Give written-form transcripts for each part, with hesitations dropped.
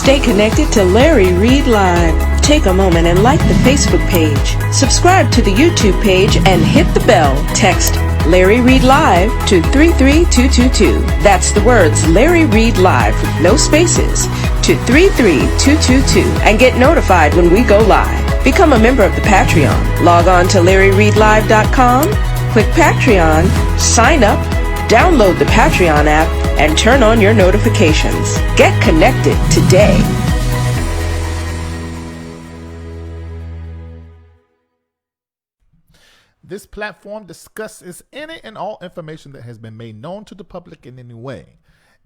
Stay connected to Larry Reed Live. Take a moment and like the Facebook page. Subscribe to the YouTube page and hit the bell. Text Larry Reed Live to 33222. That's the words Larry Reed Live with no spaces to 33222 and get notified when we go live. Become a member of the Patreon. Log on to LarryReedLive.com, click Patreon, sign up, download the Patreon app, and turn on your notifications. Get connected today. This platform discusses any and all information that has been made known to the public in any way.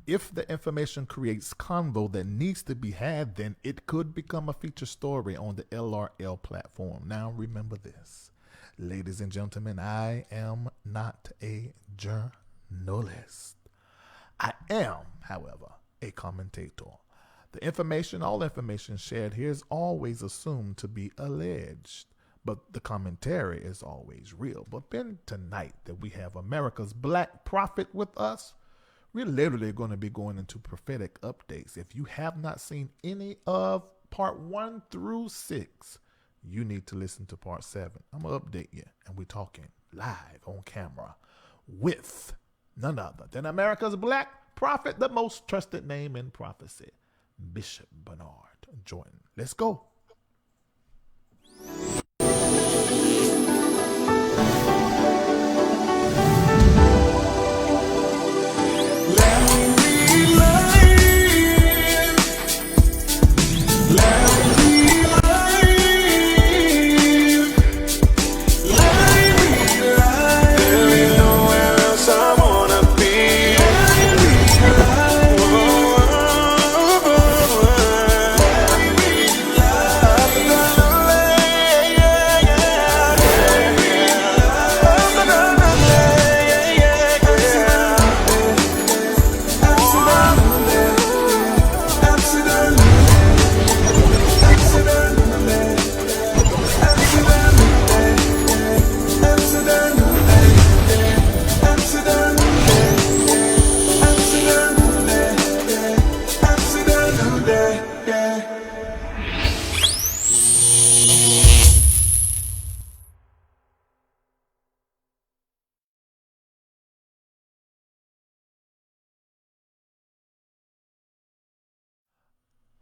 If the information creates convo that needs to be had, then it could become a feature story on the LRL platform. Now remember this, ladies and gentlemen, I am not a journalist. I am, however, a commentator. The information, all information shared here is always assumed to be alleged, but the commentary is always real. But then tonight that we have America's Black Prophet with us, we're literally going to be going into prophetic updates. If you have not seen any of part 1 through 6, you need to listen to part 7. I'm going to update you, and we're talking live on camera with none other than America's Black Prophet, the most trusted name in prophecy, Bishop Bernard Jordan. Let's go.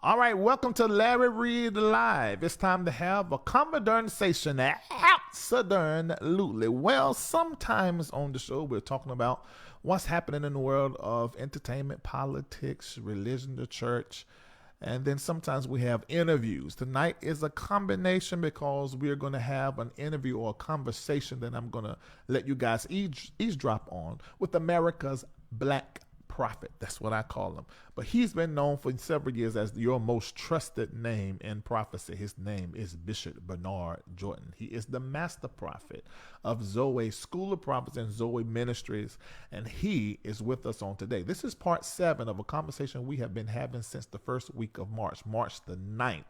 All right, welcome to Larry Reed Live. It's time to have a conversation. Absolutely. Well, sometimes on the show we're talking about what's happening in the world of entertainment, politics, religion, the church, and then sometimes we have interviews. Tonight is a combination because we're going to have an interview or a conversation that I'm going to let you guys eavesdrop on with America's Black Prophet. That's what I call him. But he's been known for several years as your most trusted name in prophecy. His name is Bishop Bernard Jordan. He is the master prophet of Zoe School of Prophets and Zoe Ministries, and he is with us on today. This is part 7 of a conversation we have been having since the first week of March the 9th.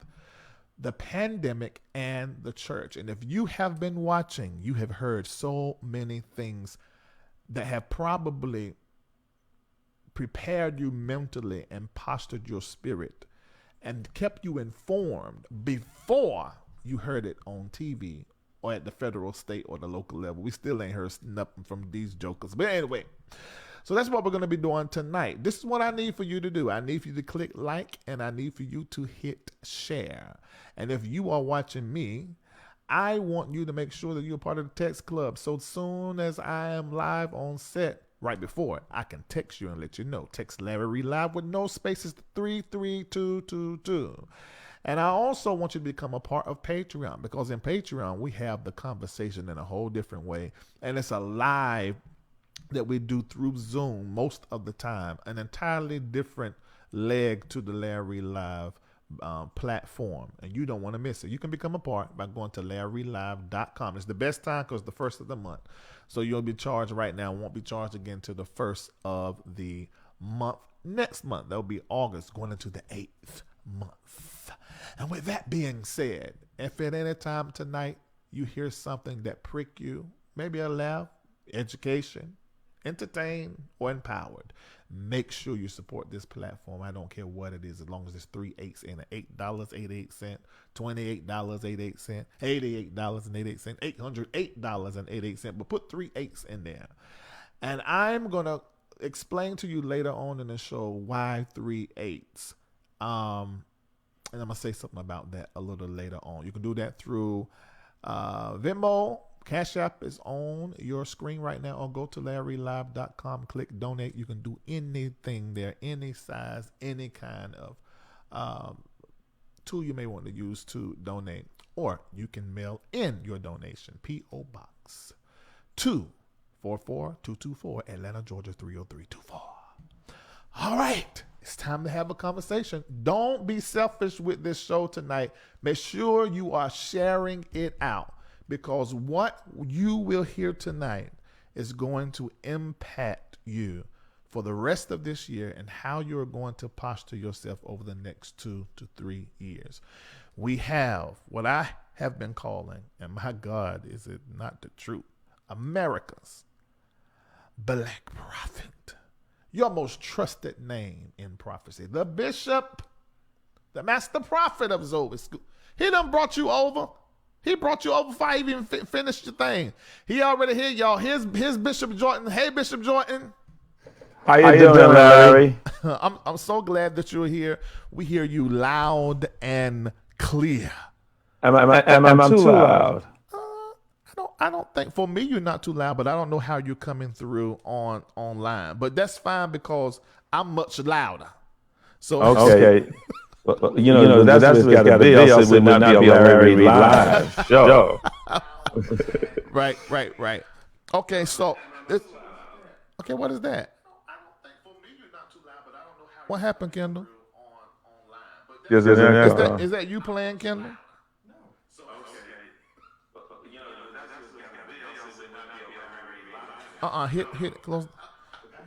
The pandemic and the church. And if you have been watching, you have heard so many things that have probably prepared you mentally and postured your spirit and kept you informed before you heard it on TV or at the federal, state, or the local level. We still ain't heard nothing from these jokers. But anyway, so that's what we're going to be doing tonight. This is what I need for you to do. I need for you to click like, and I need for you to hit share. And if you are watching me, I want you to make sure that you're part of the text club. So soon as I am live on set, right before it, I can text you and let you know. Text Larry Reed Live with no spaces to 33222. And I also want you to become a part of Patreon, because in Patreon we have the conversation in a whole different way, and it's a live that we do through Zoom most of the time, an entirely different leg to the Larry Live platform, and you don't want to miss it. You can become a part by going to LarryLive.com. It's the best time because the first of the month. So you'll be charged right now, won't be charged again till the first of the month. Next month, that'll be August, going into the 8th month. And with that being said, if at any time tonight you hear something that prick you, maybe a laugh, education, entertained or empowered, make sure you support this platform. I don't care what it is, as long as it's 3 eighths in it. $8.88, $28.88, $88.88, $808.88. But put 3 eighths in there. And I'm going to explain to you later on in the show why 3 eighths. And I'm going to say something about that a little later on. You can do that through Venmo. Cash App is on your screen right now, or go to LarryLive.com, click donate. You can do anything there, any size, any kind of tool you may want to use to donate, or you can mail in your donation. P.O. Box 244224, Atlanta, Georgia 30324. All right. It's time to have a conversation. Don't be selfish with this show tonight. Make sure you are sharing it out, because what you will hear tonight is going to impact you for the rest of this year and how you're going to posture yourself over the next 2 to 3 years. We have what I have been calling, and my God, is it not the truth, America's Black Prophet. Your most trusted name in prophecy. The bishop, the master prophet of Zoe School. He done brought you over. He brought you over before I even finished your thing. He already here, y'all. Here's Bishop Jordan. Hey, Bishop Jordan. How you doing, Larry? I'm so glad that you're here. We hear you loud and clear. Am I too loud? I don't think, for me, you're not too loud, but I don't know how you're coming through online. But that's fine, because I'm much louder. So okay. Well, you know that's what it's got to be. Else it would not be a Larry Reed Live show. Right. Okay, so okay, what is that? What happened, Kendall? Is that you playing, Kendall? Hit it close.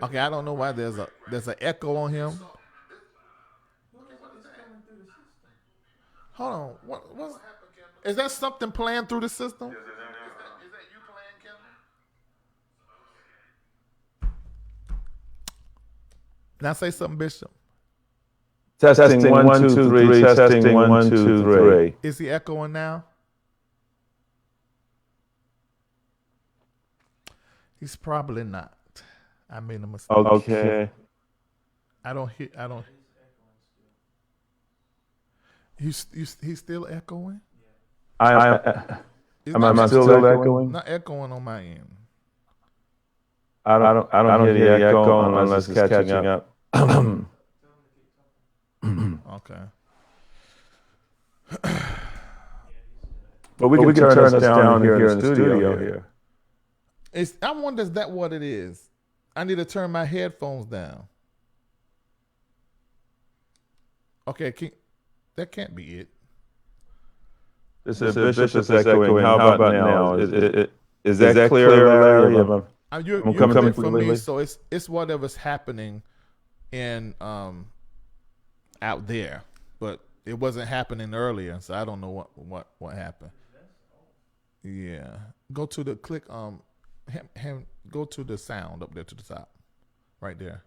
Okay, I don't know why there's an echo on him. Hold on. What is that, something playing through the system? Is that you playing, Kendall? Now say something, Bishop. Testing 1 2 3. Testing 1 2 3. Is he echoing now? He's probably not. I made a mistake. Okay. I don't hear. He's still echoing? Am I still echoing? Not echoing on my end. I don't hear the echo unless it's catching up. Okay. But we can turn us down here in the studio here. I wonder, is that what it is? I need to turn my headphones down. Okay, that can't be it. This is Bishop is echoing. How about now? Is that clear, Larry? You're coming from me, so it's whatever's happening in out there, but it wasn't happening earlier, so I don't know what happened. Yeah, go to the click. Go to the sound up there to the top, right there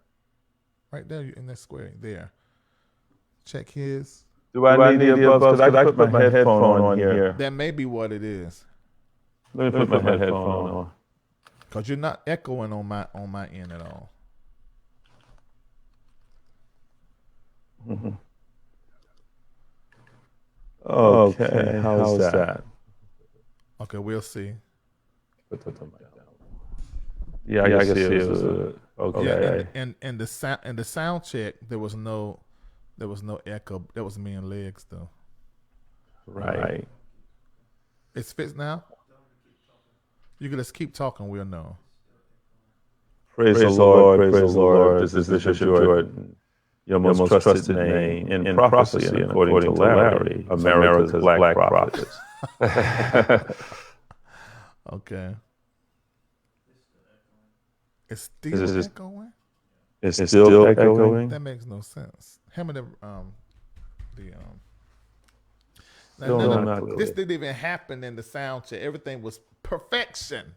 in that square there. Check his. Do I need the above? Because I put my headphone on here. That may be what it is. Let me put my headphone on. Because you're not echoing on my end at all. Mm-hmm. Okay, how's that? Okay, we'll see. Yeah, I can see it. Okay. Yeah, and the sound check, there was no echo. That was me and Legs though. Right. It's fixed now. You can just keep talking. We'll know. Praise the Lord. Praise the Lord. This is Bishop Jordan, your most trusted name in prophecy, and according to Larry, America's Black Prophets. Okay. It's still echoing? It's still echoing? That makes no sense. This didn't even happen in the sound check. Everything was perfection.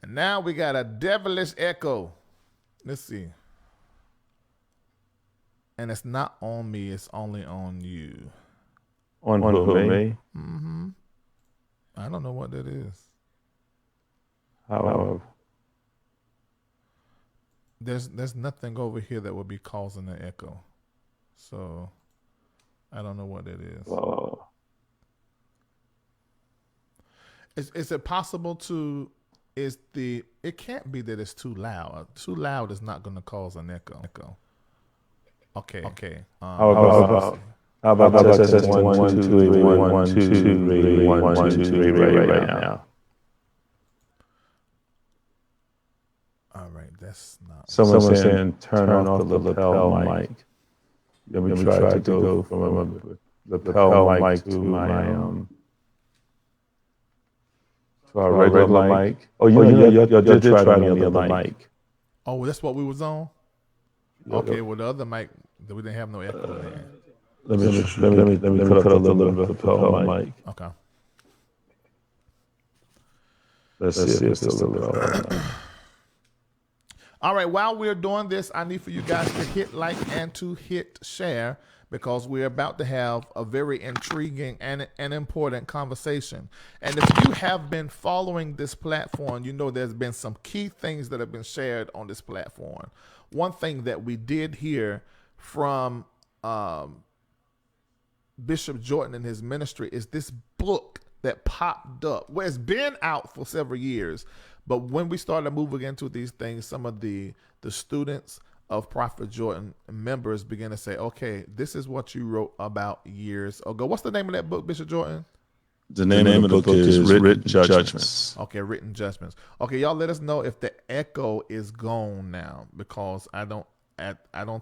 And now we got a devilish echo. Let's see. And it's not on me, it's only on you. On who, me? Mm-hmm. I don't know what that is. However. There's nothing over here that would be causing an echo. So I don't know what that is. Whoa. Is it possible to it can't be that it's too loud. Too loud is not going to cause an echo. Okay. How about test 1, 2, 3, 1, 2, 3, 1, 2, 3 right now? All right, that's not. Someone's saying turn off the lapel mic. Let me try to go from a lapel mic to my to our regular mic. Oh, you did try the other mic. Oh, that's what we was on? Okay, well the other mic, we didn't have no echo there. Let me put up a little bit of lapel mic. Okay. Let's see if it's still a little. All right, while we're doing this, I need for you guys to hit like and to hit share because we're about to have a very intriguing and important conversation. And if you have been following this platform, you know there's been some key things that have been shared on this platform. One thing that we did hear from Bishop Jordan and his ministry is this book that popped up. Well, it's been out for several years, but when we started moving into these things, some of the students of Prophet Jordan members began to say, okay, this is what you wrote about years ago. What's the name of that book, Bishop Jordan? The name of the book is Written Judgments. Okay, Written Judgments. Okay, y'all let us know if the echo is gone now because I don't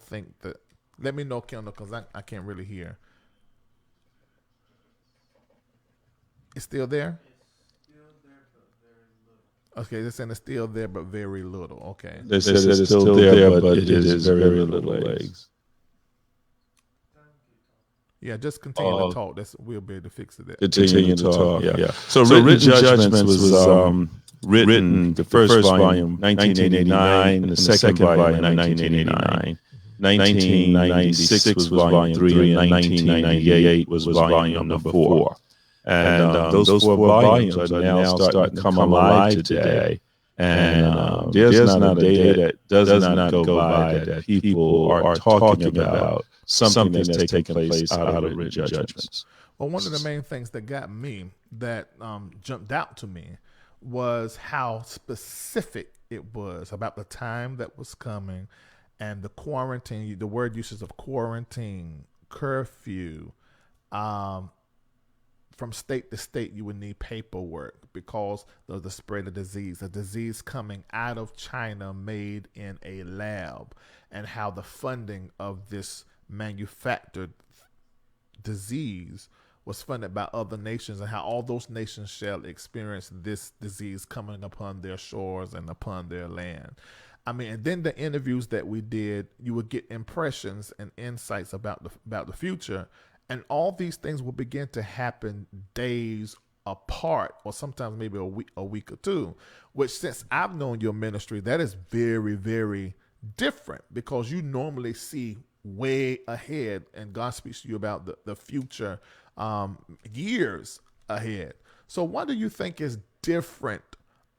think that. Let me know, Kendall, because I can't really hear. It's still there? Okay, they're saying it's still there, but very little. Okay. They said it's still there, but it is very little legs. Yeah, just continue to talk. We'll be able to fix it. Continue to talk. Yeah. So Written Judgments was written, the first volume, 1989, and the second volume, 1989. 1996 was volume 3, and 1998 was volume number 4. And those 4 volumes are now starting to come alive today. And there's not a day that does not go by that people are talking about something that's taking place out of Written Judgments. Well, one of the main things that got me, that jumped out to me, was how specific it was about the time that was coming and the quarantine, the word uses of quarantine, curfew, from state to state, you would need paperwork because of the spread of disease, a disease coming out of China made in a lab, and how the funding of this manufactured disease was funded by other nations, and how all those nations shall experience this disease coming upon their shores and upon their land. I mean, and then the interviews that we did, you would get impressions and insights about the future. And all these things will begin to happen days apart, or sometimes maybe a week or two, which, since I've known your ministry, that is very, very different because you normally see way ahead and God speaks to you about the future years ahead. So what do you think is different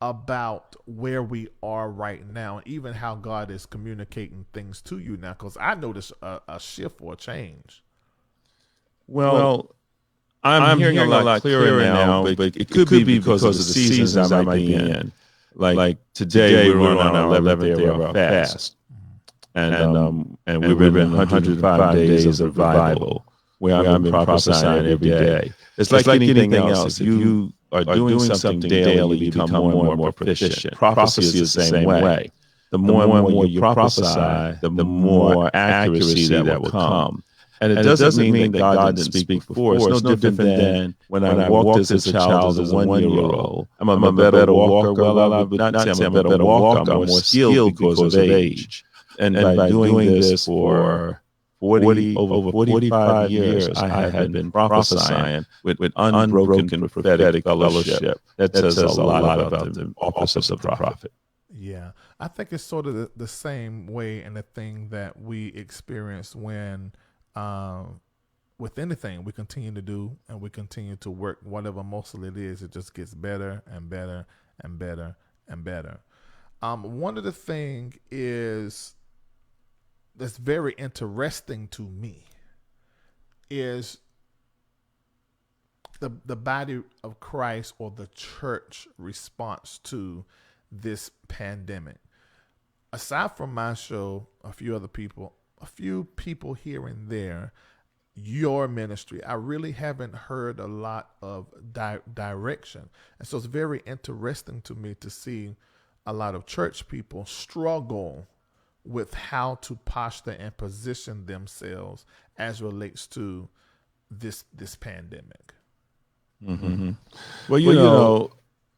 about where we are right now, and even how God is communicating things to you now? Because I noticed a shift or a change. Well, I'm hearing a lot clearer now, but it could be because of the seasons I might be in. Like today, we're on our 11th day of our fast, and we've been 105 days of revival, where I've been prophesying every day. It's like anything else. If you are doing something daily, you become more and more proficient. Prophecy is the same way. The more and more you prophesy, the more accuracy that will come. And it doesn't mean that God didn't speak before. It's no different than when I walked as a child, as a 1-year-old. I'm a better walker. Well, I would not say I'm a better walker. I'm more skilled because of age. And by doing this for over 45 years, I had been prophesying with unbroken prophetic fellowship. That says a lot about the office of the prophet. Yeah, I think it's sort of the same way and the thing that we experience when, with anything we continue to do and we continue to work, whatever muscle it is, it just gets better and better and better and better. One of the things is that's very interesting to me is the body of Christ or the church response to this pandemic. Aside from my show, a few people here and there, your ministry, I really haven't heard a lot of direction. And so it's very interesting to me to see a lot of church people struggle with how to posture and position themselves as relates to this pandemic. Mm-hmm. Well, you know,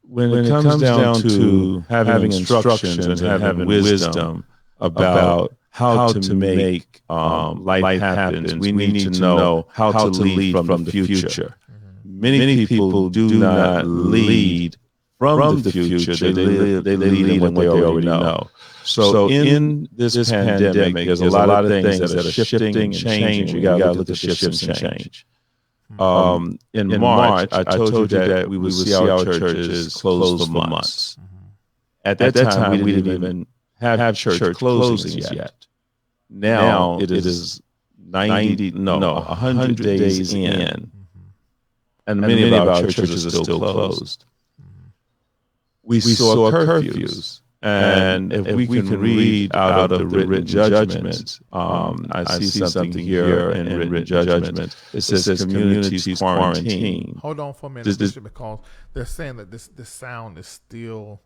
when it comes down to having instructions and having wisdom about how to make life happen, we need to know how to lead from the future. Mm-hmm. Many people do not lead from the future. They lead in what they already know. So in this pandemic, there's a lot of things that are shifting and changing. We got to look at the shifts and change. In March, I told you that we would see our churches closed for months. Mm-hmm. At that time, we didn't even have church closings yet. Now it is 100 days in, mm-hmm. and many of our churches are still closed. Mm-hmm. We saw curfews. And if we can read out of the written judgments, I see something here in written judgments. It says communities quarantine. Hold on for a minute, Bishop, because they're saying that this sound is still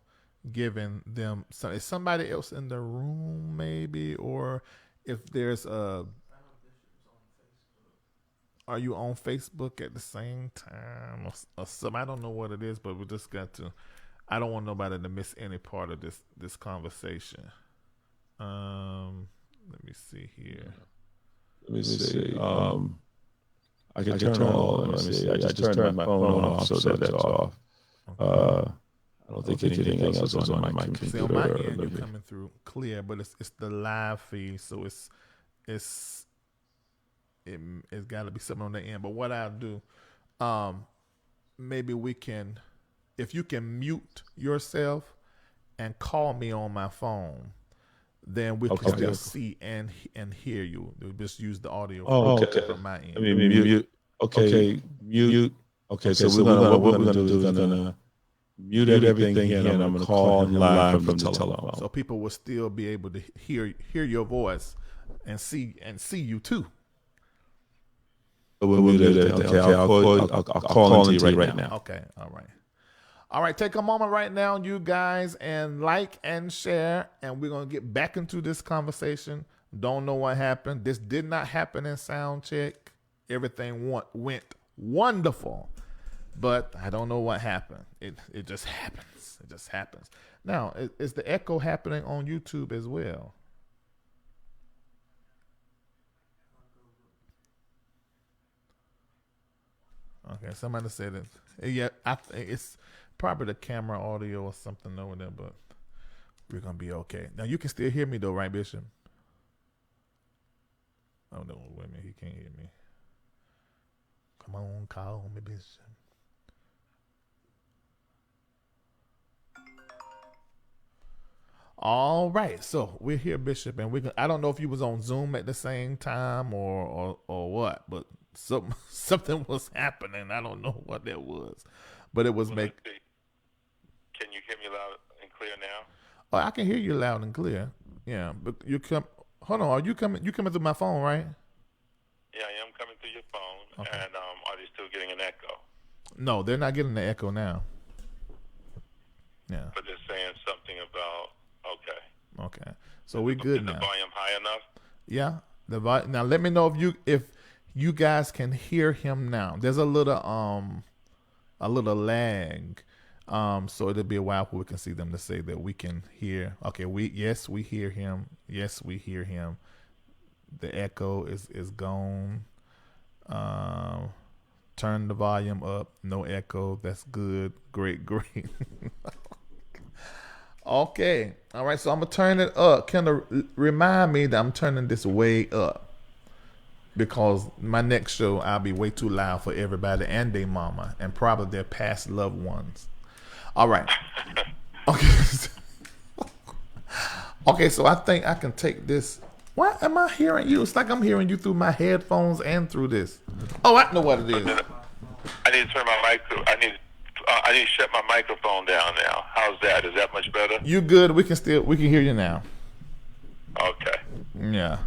giving them. Is somebody else in the room, maybe, or if there's a. Are you on Facebook at the same time or something? I don't know what it is, but we just got to. I don't want nobody to miss any part of this conversation. Let me see here. Let me see. I can turn on. Let me see. I just turned my phone off, so that's off. I don't think anything else is on my computer. See, on my end, you're coming through clear, but it's the live feed, so it's got to be something on the end. But what I'll do, maybe we can. If you can mute yourself and call me on my phone, then we can still see and hear you. We'll just use the audio from my end. I mean, mute. Okay, mute. Okay, so what we're gonna do is we're gonna mute everything here, and I'm gonna call him live from the telephone. So people will still be able to hear your voice and see you too. We'll mute everything. Okay, I'll call into you right now. Okay, all right. All right, take a moment right now, you guys, and like and share, and we're going to get back into this conversation. Don't know what happened. This did not happen in sound check. Everything went wonderful, but I don't know what happened. It just happens. It just happens. Now, is the echo happening on YouTube as well? Okay, somebody said it. Yeah, I think it's probably the camera audio or something over there, but we're gonna be okay. Now you can still hear me though, right, Bishop? Oh no, wait a minute, he can't hear me. Come on, call me, Bishop. All right, so we're here, Bishop, and I don't know if you was on Zoom at the same time or what, but something was happening. I don't know what that was, but it was Can you hear me loud and clear now? Oh, I can hear you loud and clear. Yeah, but hold on. Are you coming? You coming through my phone, right? Yeah, I am coming through your phone. Okay. And are they still getting an echo? No, they're not getting the echo now. Yeah. But they're saying something about Okay. So we good now. Is the volume high enough? Yeah. Now let me know if you guys can hear him now. There's a little lag. So it'll be a while before we can see them to say that we can hear. Okay, we hear him. Yes, we hear him. The echo is gone. Turn the volume up. No echo. That's good. Great. Okay. All right. So I'm gonna turn it up. Kendall, remind me that I'm turning this way up, because my next show I'll be way too loud for everybody and their mama and probably their past loved ones. All right. Okay. Okay. So I think I can take this. Why am I hearing you? It's like I'm hearing you through my headphones and through this. Oh, I know what it is. I need to turn my I need to shut my microphone down now. How's that? Is that much better? You good? We can hear you now. Okay. Yeah.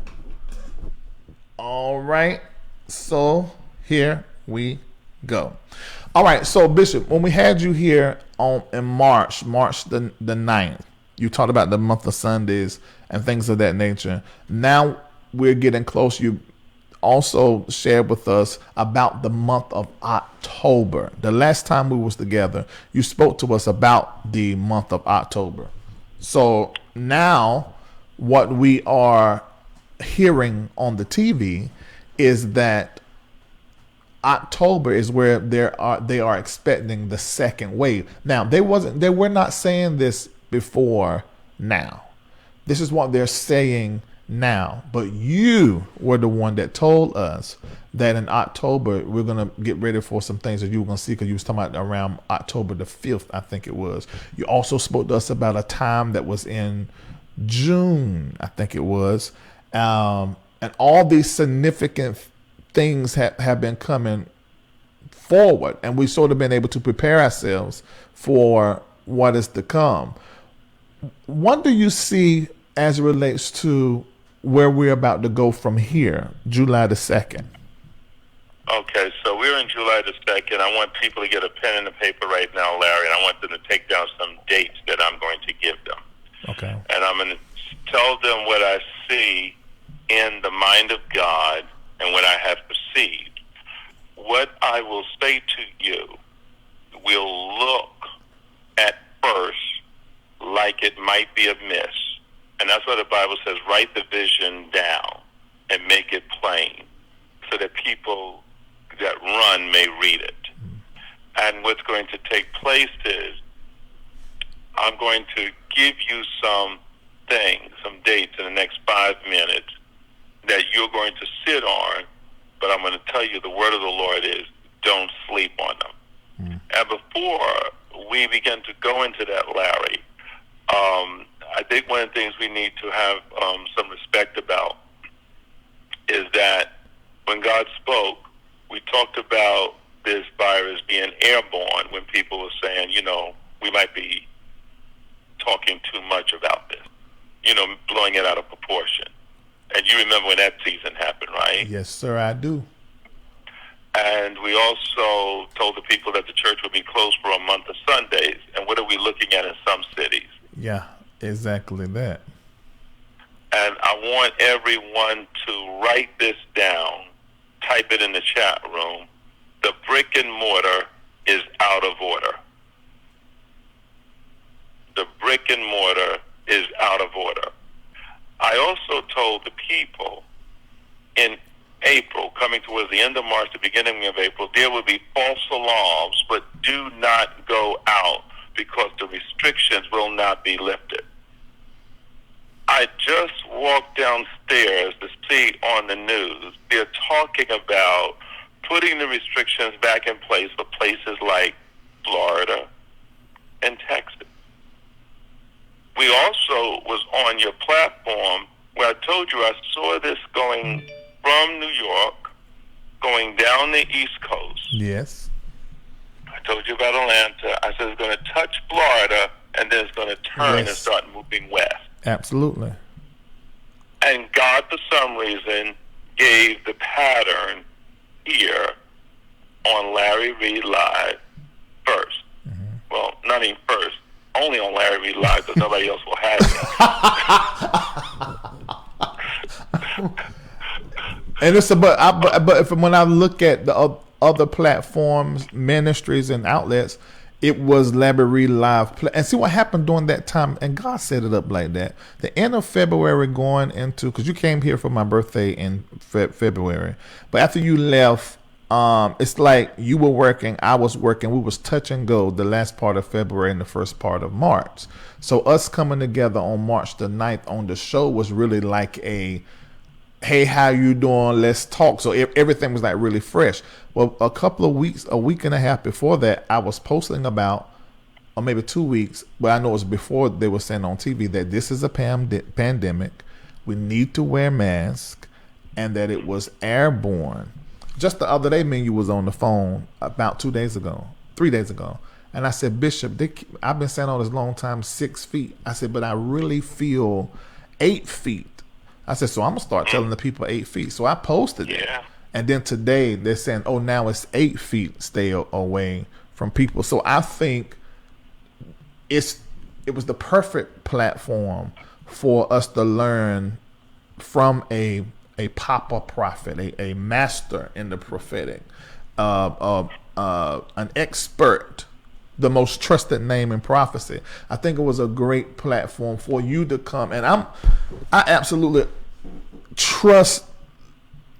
All right. So here we go. All right. So Bishop, when we had you here in March the 9th, you talked about the month of Sundays and things of that nature. Now we're getting close. You also shared with us about the month of October. The last time we was together, you spoke to us about the month of October. So now what we are hearing on the TV is that October is where they are expecting the second wave. Now they were not saying this before now. This is what they're saying now. But you were the one that told us that in October we're gonna get ready for some things that you were gonna see, because you was talking about around October the 5th, I think it was. You also spoke to us about a time that was in June, I think it was. And all these significant things have been coming forward, and we've sort of been able to prepare ourselves for what is to come. What do you see as it relates to where we're about to go from here, July the 2nd? Okay, so we're in July the 2nd. I want people to get a pen and a paper right now, Larry, and I want them to take down some dates that I'm going to give them. Okay. And I'm going to tell them what I see in the mind of God and what I have perceived. What I will say to you will look at first like it might be a miss. And that's what the Bible says, write the vision down and make it plain so that people that run may read it. And what's going to take place is I'm going to give you some things, some dates in the next 5 minutes that you're going to sit on, but I'm going to tell you the word of the Lord is don't sleep on them. And before we begin to go into that, Larry, I think one of the things we need to have some respect about is that when God spoke, we talked about this virus being airborne when people were saying, we might be talking too much about this, blowing it out of proportion. And you remember when that season happened, right? Yes, sir, I do. And we also told the people that the church would be closed for a month of Sundays. And what are we looking at in some cities? Yeah, exactly that. And I want everyone to write this down, type it in the chat room. The brick and mortar is out of order. The brick and mortar is out of order. I also told the people in April, coming towards the end of March, the beginning of April, there will be false alarms, but do not go out because the restrictions will not be lifted. I just walked downstairs to see on the news, they're talking about putting the restrictions back in place for places like Florida and Texas. We also was on your platform where I told you I saw this going from New York, going down the East Coast. Yes. I told you about Atlanta. I said it's going to touch Florida, and then it's going to turn and start moving west. Absolutely. And God, for some reason, gave the pattern here on Larry Reed Live first. Mm-hmm. Well, not even first. Only on Larry Reed Live, because nobody else will have it. And it's but when I look at the other platforms, ministries, and outlets, It was Larry Reed Live. And see what happened during that time, and God set it up like that. The end of February going into, because you came here for my birthday in February, but after you left, it's like you were working, I was working, we was touch and go the last part of February and the first part of March. So us coming together on March the 9th on the show was really like a, hey, how you doing? Let's talk. So everything was like really fresh. Well, a couple of weeks, a week and a half before that, I was posting about, or maybe 2 weeks, but I know it was before they were saying on TV that this is a pandemic. We need to wear masks, and that it was airborne. Just the other day, me and you was on the phone about 3 days ago. And I said, Bishop, I've been saying all this long time, 6 feet. I said, but I really feel 8 feet. I said, so I'm going to start telling the people 8 feet. So I posted it. And then today they're saying, oh, now it's 8 feet stay away from people. So I think it was the perfect platform for us to learn from a papa prophet, a master in the prophetic, an expert, the most trusted name in prophecy. I think it was a great platform for you to come. And I absolutely trust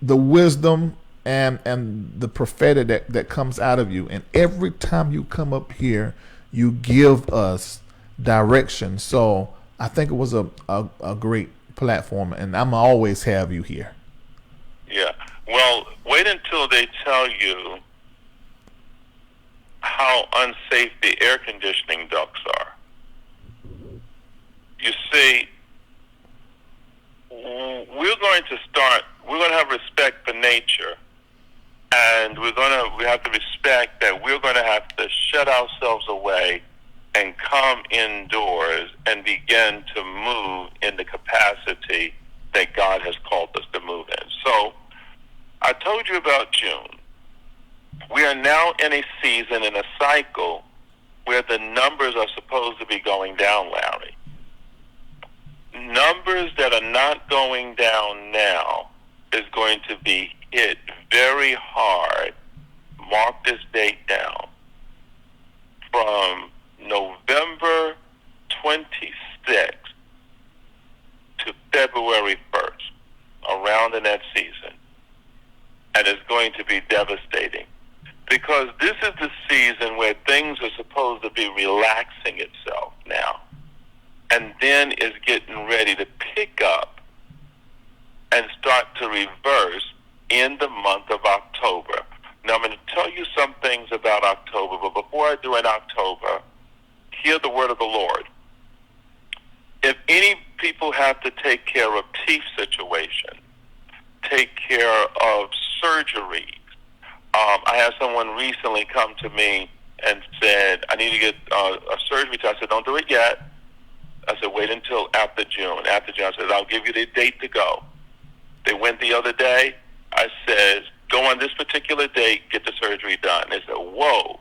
the wisdom and the prophetic that comes out of you. And every time you come up here, you give us direction. So I think it was a great platform, and I'm always have you here. Yeah. Well, wait until they tell you how unsafe the air conditioning ducts are. You see, we're going to have respect for nature, and we have to respect that we're going to have to shut ourselves away and come indoors and begin to move in the capacity that God has called us to move in. So I told you about June. We are now in a season, in a cycle, where the numbers are supposed to be going down, Larry. Numbers that are not going down now is going to be hit very hard. Mark this date down. From November 26th to February 1st, around in that season. And it's going to be devastating. Because this is the season where things are supposed to be relaxing itself now. And then is getting ready to pick up and start to reverse in the month of October. Now, I'm going to tell you some things about October, but before I do in October, hear the word of the Lord. If any people have to take care of teeth situation, take care of surgeries, I had someone recently come to me and said, I need to get a surgery. I said, don't do it yet. I said, wait until after June. After June, I said, I'll give you the date to go. They went the other day. I said, go on this particular date, get the surgery done. They said, whoa,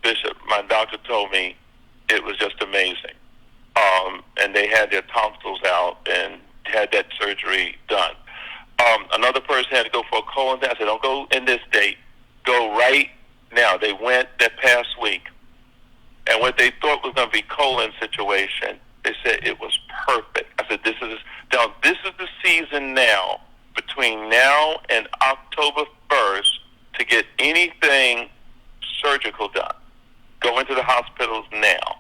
Bishop, my doctor told me it was just amazing. And they had their tonsils out and had that surgery done. Another person had to go for a colon test. I said, don't go in this date. Go right now. They went that past week. And what they thought was going to be colon situation, they said it was perfect. I said, this is the season now, between now and October 1st, to get anything surgical done. Go into the hospitals now.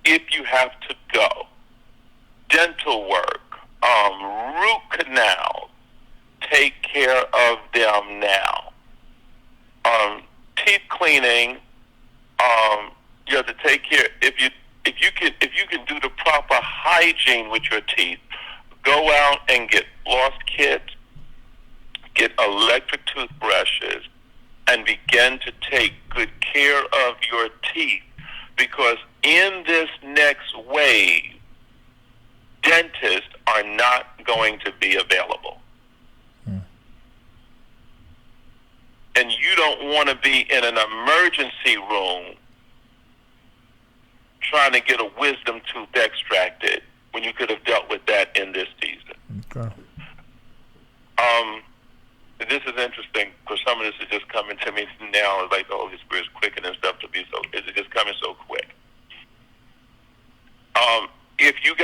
If you have to go. Dental work, root canals, take care of them now. Teeth cleaning, you have to take care. If you can do the proper hygiene with your teeth, go out and get floss kits, get electric toothbrushes, and begin to take good care of your teeth, because in this next wave, dentists are not going to be available. And you don't want to be in an emergency room trying to get a wisdom tooth extracted when you could have dealt with that in this season. Okay. This is interesting, because some of this is just coming to me now. It's like the Holy Spirit's quickening stuff to be so. It's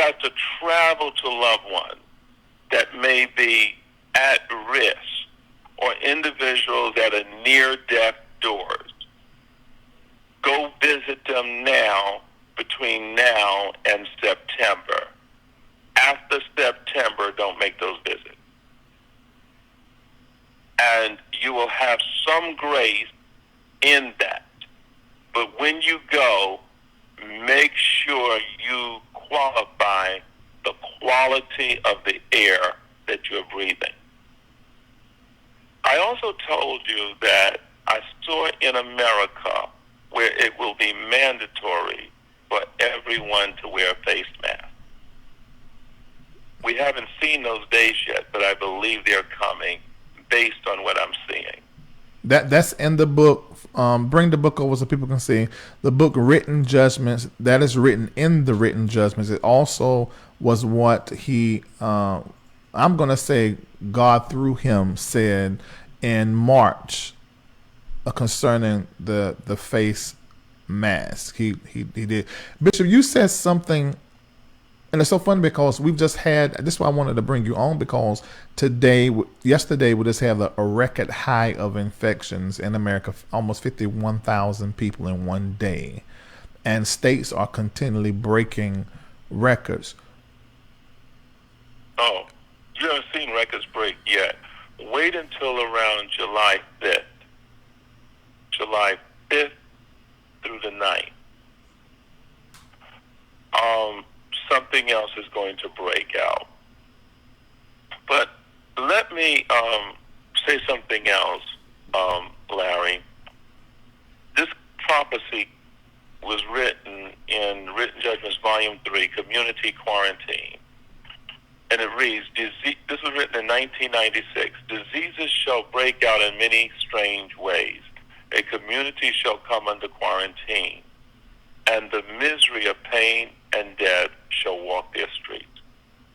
got to travel to loved ones that may be at risk or individuals that are near death doors. Go visit them now, between now and September. After September, don't make those visits. And you will have some grace in that. But when you go, make sure you qualify the quality of the air that you're breathing. I also told you that I saw in America where it will be mandatory for everyone to wear a face mask. We haven't seen those days yet, but I believe they're coming based on what I'm seeing. That's in the book. Bring the book over so people can see the book, Written Judgments. That is written in the Written Judgments. It also was what he, I'm going to say, God through him said in March concerning the face mask. He did. Bishop, you said something. And it's so funny because we've just had, this is why I wanted to bring you on, because yesterday, we just had a record high of infections in America, almost 51,000 people in one day. And states are continually breaking records. Oh, you haven't seen records break yet. Wait until around July 5th. July 5th through the 9th. Something else is going to break out. But let me say something else, Larry. This prophecy was written in Written Judgments, Volume 3, Community Quarantine. And it reads, this was written in 1996, diseases shall break out in many strange ways. A community shall come under quarantine, and the misery of pain and death shall walk their streets.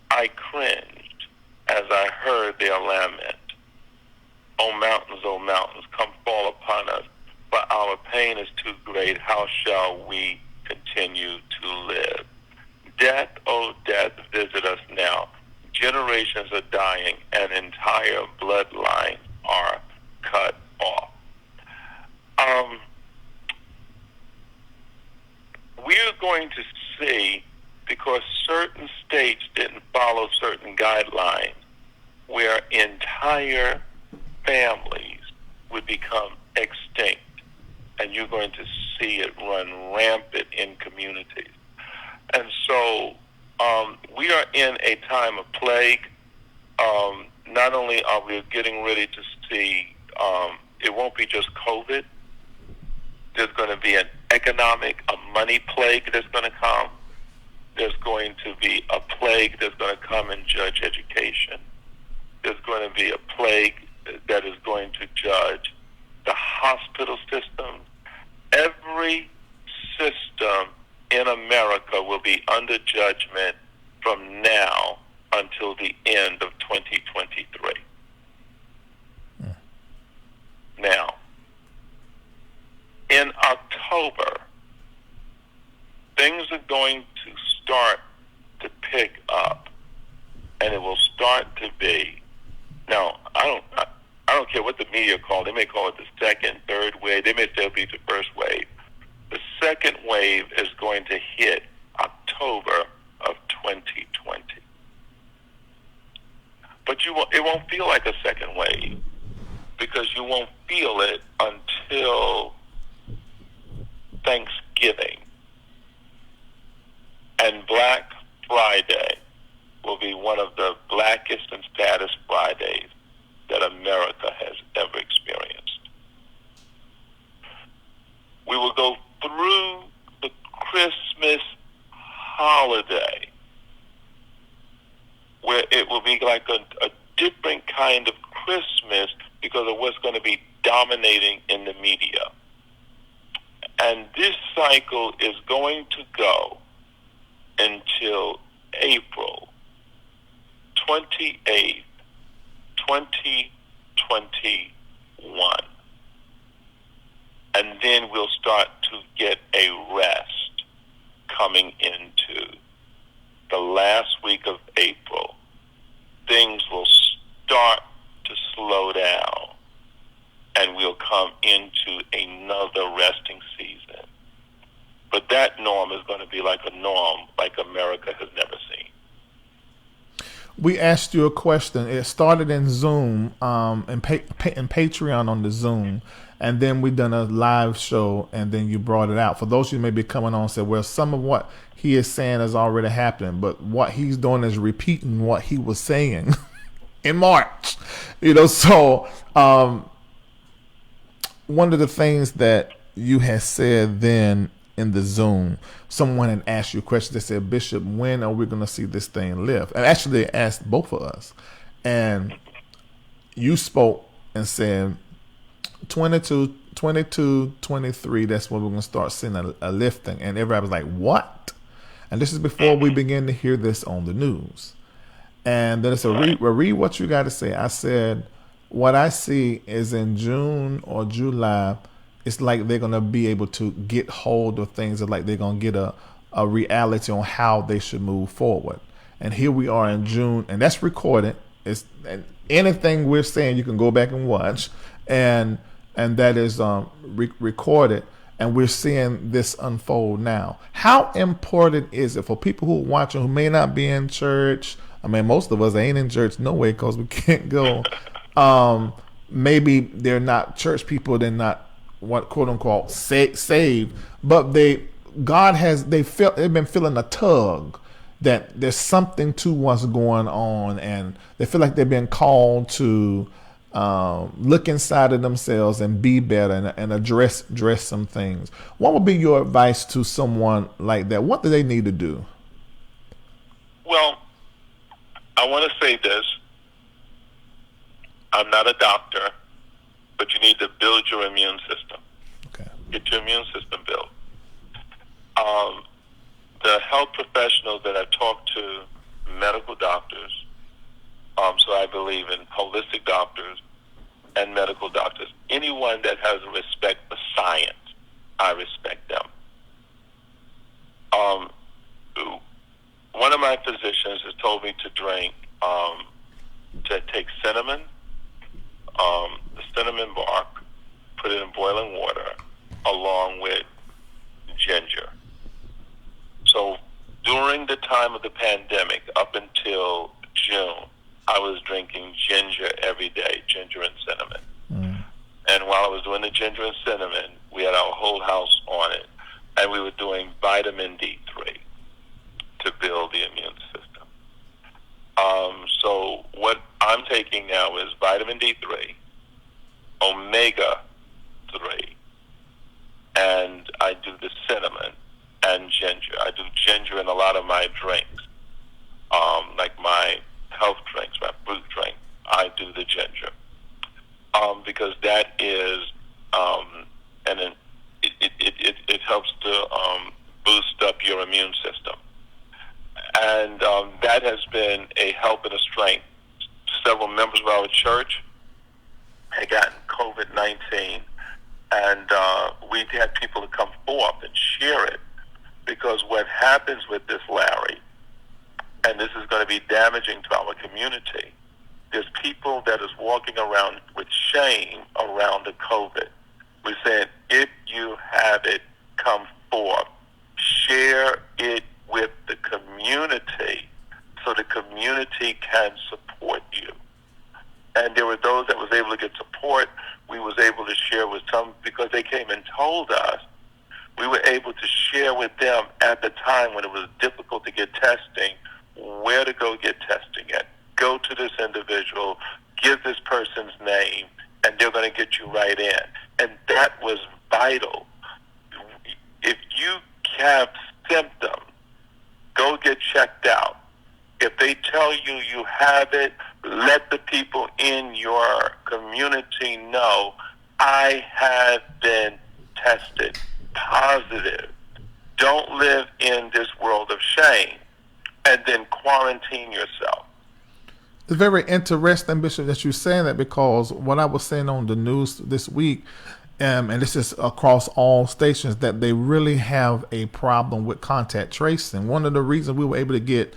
I cringed as I heard their lament. O mountains, come fall upon us, for our pain is too great. How shall we continue to live? Death, O death, visit us now. Generations are dying, and entire bloodlines are cut off. We're going to see, because certain states didn't follow certain guidelines, where entire families would become extinct, and you're going to see it run rampant in communities. And so we are in a time of plague. Not only are we getting ready to see, it won't be just COVID. There's going to be an economic, a money plague that's going to come. There's going to be a plague that's going to come and judge education. There's going to be a plague that is going to judge the hospital system. Every system in America will be under judgment from now until the end of 2023. Now, in October, things are going to start to pick up, and it will start to be. Now, I don't care what the media call it. They may call it the second, third wave. They may still be the first wave. The second wave is going to hit October of 2020. But it won't feel like a second wave, because you won't feel it until Thanksgiving. And Black Friday will be one of the blackest and saddest Fridays that America has ever experienced. We will go through the Christmas holiday where it will be like a different kind of Christmas because of what's going to be dominating in the media. And this cycle is going to go until April 28th, 2021. And then we'll start to get a rest coming into the last week of April, things will start to slow down, and we'll come into another resting season. But that norm is going to be like a norm like America has never seen. We asked you a question. It started in Zoom, and Patreon on the Zoom, and then we done a live show, and then you brought it out. For those of you who may be coming on and say, well, some of what he is saying is already happening, but what he's doing is repeating what he was saying in March. So one of the things that you had said then in the Zoom, someone had asked you a question. They said, Bishop, when are we going to see this thing lift? And actually they asked both of us. And you spoke and said, 22, 23, that's when we're going to start seeing a lifting. And everybody was like, what? And this is before we begin to hear this on the news. And then it said, read what you got to say. I said, what I see is in June or July, it's like they're going to be able to get hold of things. It's like they're going to get a reality on how they should move forward. And here we are in June, and that's recorded. And anything we're saying, you can go back and watch. And that is recorded. And we're seeing this unfold now. How important is it for people who are watching who may not be in church? I mean, most of us ain't in church no way because we can't go. Maybe they're not church people. They're not what quote unquote saved, but they've been feeling a tug that there's something to what's going on, and they feel like they've been called to look inside of themselves and be better and address some things. What would be your advice to someone like that? What do they need to do? Well, I want to say this. I'm not a doctor, but you need to build your immune system. Okay. Get your immune system built. The health professionals that I've talked to, medical doctors, so I believe in holistic doctors and medical doctors. Anyone that has respect for science, I respect them. One of my physicians has told me to drink, to take cinnamon, the cinnamon bark, put it in boiling water, along with ginger. So during the time of the pandemic, up until June, I was drinking ginger every day, ginger and cinnamon. Mm. And while I was doing the ginger and cinnamon, we had our whole house on it, and we were doing vitamin D3 to build the immune system. So what I'm taking now is vitamin D3, omega-3, and I do the cinnamon and ginger. I do ginger in a lot of my drinks, like my health drinks, my fruit drink. I do the ginger because that is, and it helps to boost up your immune system, and that has been a help and a strength. Several members of our church had gotten COVID-19, and we had people to come forth and share it, because what happens with this, Larry, and this is going to be damaging to our community, there's people that is walking around with shame around the COVID. We said, if you have it, come forth. Share it with the community so the community can support you. And there were those that was able to get support. We was able to share with some because they came and told us. We were able to share with them at the time when it was difficult to get testing, where to go get testing at. Go to this individual, give this person's name, and they're going to get you right in. And that was vital. If you have symptoms, go get checked out. If they tell you you have it, let the people in your community know, I have been tested positive. Don't live in this world of shame, and then quarantine yourself. It's very interesting, Bishop, that you're saying that, because what I was saying on the news this week, and this is across all stations, that they really have a problem with contact tracing. One of the reasons we were able to get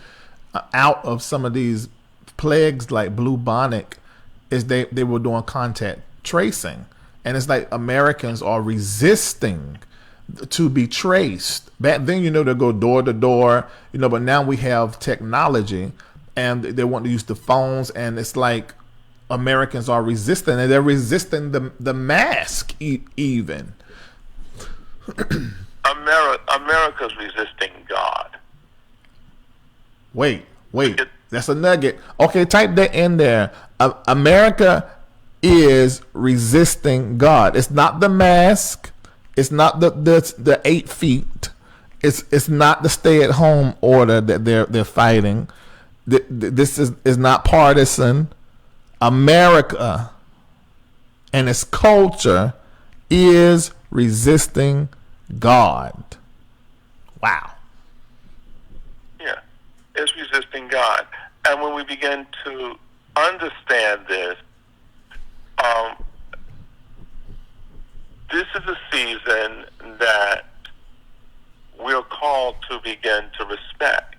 out of some of these plagues like bubonic is they were doing contact tracing, and it's like Americans are resisting to be traced. Back then, they go door to door, but now we have technology, and they want to use the phones, and it's like Americans are resisting, and they're resisting the mask even. America's resisting God. Wait, that's a nugget. Okay, type that in there. America is resisting God. It's not the mask. It's not the 8 feet. It's not the stay-at-home order that they're fighting. This is not partisan. America and its culture is resisting God. Wow. Yeah, it's resisting God. And when we begin to understand this, this is a season that we're called to begin to respect.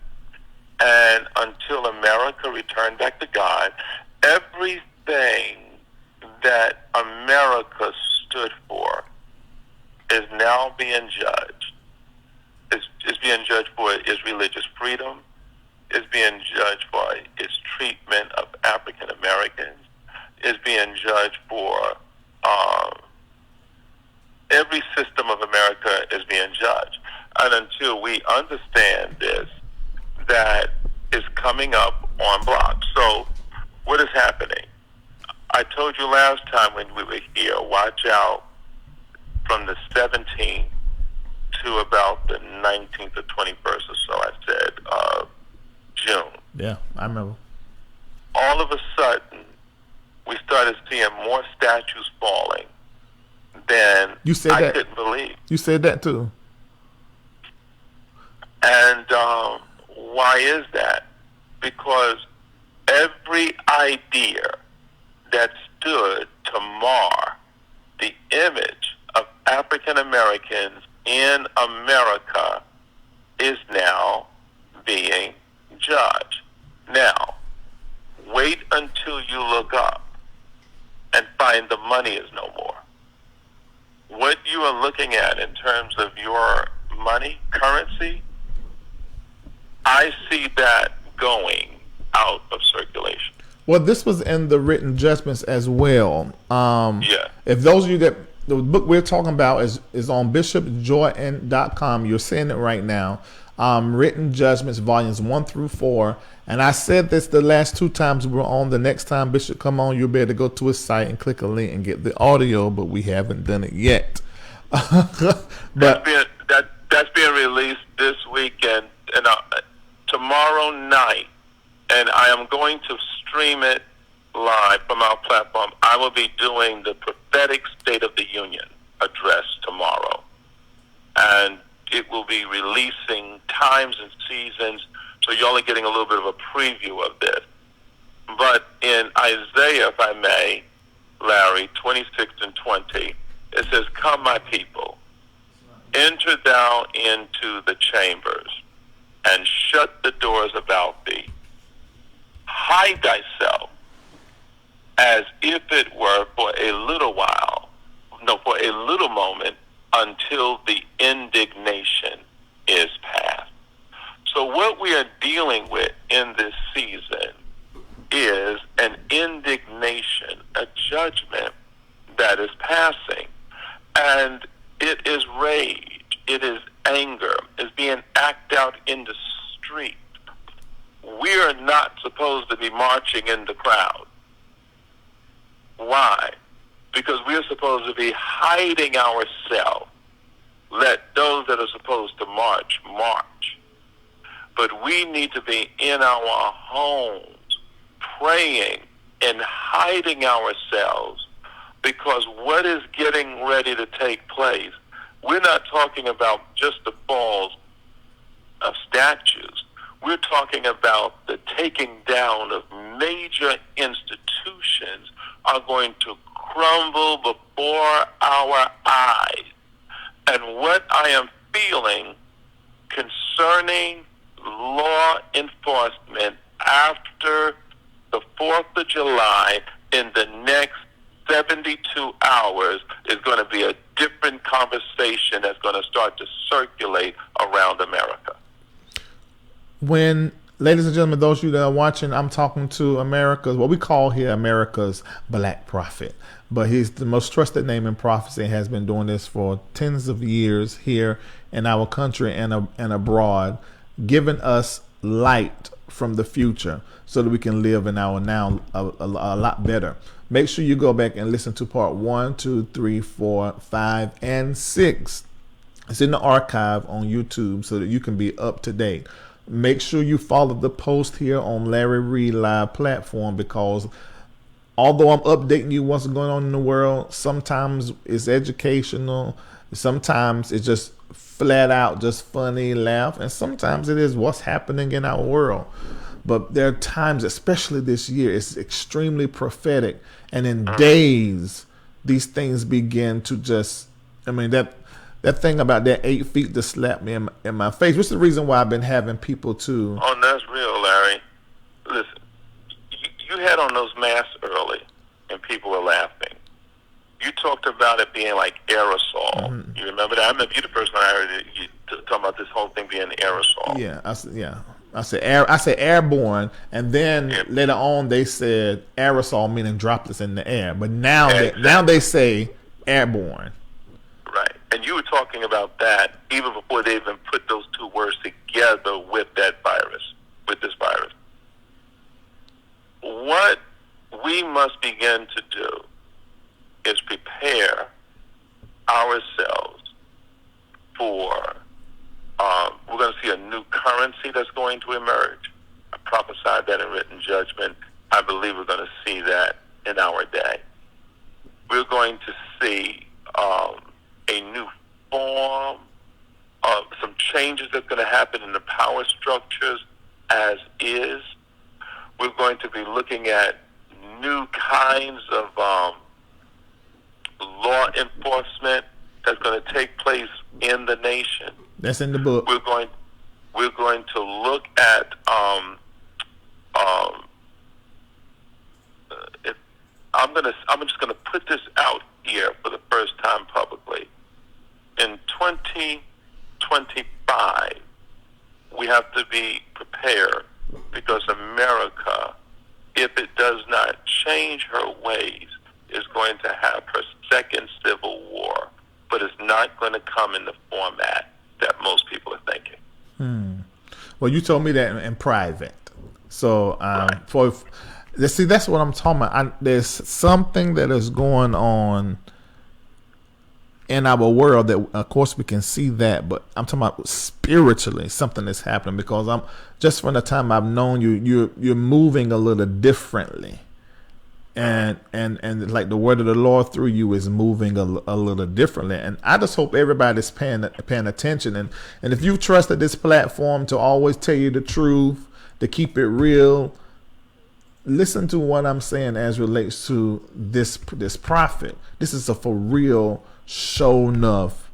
And until America return back to God, everything that America stood for is now being judged. Is being judged for its religious freedom, is being judged for its treatment of African Americans, is being judged for every system of America is being judged. And until we understand this, that is coming up on blocks. So what is happening? I told you last time when we were here, watch out from the 17th to about the 19th or 21st or so, I said, June. Yeah, I remember. All of a sudden, we started seeing more statues falling than I couldn't believe. You said that too. And why is that? Because every idea that stood to mar the image of African Americans in America is now being judged. Now, wait until you look up and find the money is no more. What you are looking at in terms of your money, currency, I see that going out of circulation. Well, this was in the written judgments as well. Yeah. If those of you that the book we're talking about is on bishopjordan.com, you're seeing it right now. Written Judgments, volumes 1 through 4. And I said this the last 2 times we were on. The next time Bishop come on, you'll be able to go to his site and click a link and get the audio, but we haven't done it yet. But that's being released this weekend and tomorrow night, and I am going to stream it live from our platform. I will be doing the prophetic State of the Union address tomorrow, and it will be releasing times and seasons, so you're only getting a little bit of a preview of this. But in Isaiah, if I may, Larry, 26 and 20, it says, "Come, my people, enter thou into the chambers, and shut the doors about thee. Hide thyself, as if it were for a little while, for a little moment, until the indignation is past." So what we are dealing with in this season is an indignation, a judgment that is passing. And it is rage, it is anger, it's being acted out in the street. We are not supposed to be marching in the crowd. Why? Because we are supposed to be hiding ourselves. Let those that are supposed to march, march. But we need to be in our homes, praying and hiding ourselves, because what is getting ready to take place, we're not talking about just the falls of statues. We're talking about the taking down of major institutions are going to crumble before our eyes. And what I am feeling concerning law enforcement after the 4th of July in the next 72 hours is going to be a different conversation that's going to start to circulate around America. When, ladies and gentlemen, those of you that are watching, I'm talking to America's, what we call here America's Black Prophet. But he's the most trusted name in prophecy and has been doing this for tens of years here in our country and abroad, giving us light from the future so that we can live in our now a lot better. Make sure you go back and listen to part 1, 2, 3, 4, 5, and 6. It's in the archive on YouTube so that you can be up to date. Make sure you follow the post here on Larry Reed Live platform, because although I'm updating you what's going on in the world, sometimes it's educational, sometimes it's just flat out just funny, laugh, and sometimes it is what's happening in our world. But there are times, especially this year, it's extremely prophetic, and in days these things begin to just, I mean, that thing about that 8 feet to slap me in my face, which is the reason why I've been having people to. Oh, that's real, Larry. Listen, you had on those masks early, and people were laughing. You talked about it being like aerosol. Mm-hmm. You remember that? I remember you the person I heard you talking about this whole thing being aerosol. Yeah, I said airborne, and then later on they said aerosol, meaning droplets in the air. But now they say airborne. Right, and you were talking about that even before they even put those two words together with that virus, with this virus. What we must begin to do is prepare ourselves for, we're going to see a new currency that's going to emerge. I prophesied that in written judgment. I believe we're going to see that in our day. We're going to see a new form of some changes that's going to happen in the power structures as is. We're going to be looking at new kinds of law enforcement that's going to take place in the nation. That's in the book. We're going to look at I'm just going to put this out here for the first time publicly. In 2025, we have to be prepared, because America, if it does not change her ways, is going to have her second civil war, but it's not going to come in the format that most people are thinking. Well, you told me that in private. So Right. See, that's what I'm talking about. There's something that is going on in our world that, of course, we can see that, but I'm talking about spiritually something is happening, because I'm just from the time I've known you, you're moving a little differently. And like the word of the Lord through you is moving a little differently, and I just hope everybody's paying attention. And if you trusted this platform to always tell you the truth, to keep it real, listen to what I'm saying as relates to this prophet. This is a for real, show enough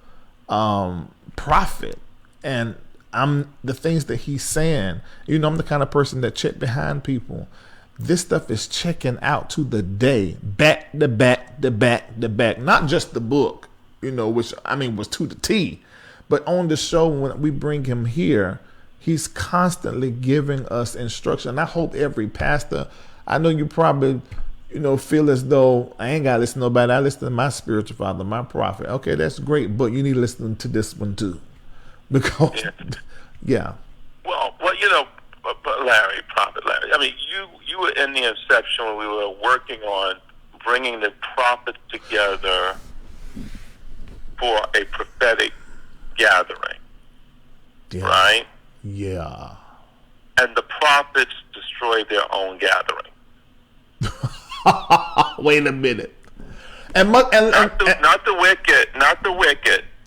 prophet, and I'm the things that he's saying. You know, I'm the kind of person that check behind people. This stuff is checking out to the day, back to back to back to back. Not just the book, you know, which I mean was to the T, but on the show when we bring him here, he's constantly giving us instruction. And I hope every pastor, I know you probably, you know, feel as though I ain't got to listen to nobody. I listen to my spiritual father, my prophet. Okay, that's great, but you need to listen to this one too, because yeah. Well, you know, Larry, Prophet Larry, I mean, you were in the inception when we were working on bringing the prophets together for a prophetic gathering, right? Yeah. And the prophets destroyed their own gathering. Wait a minute. Not the wicked.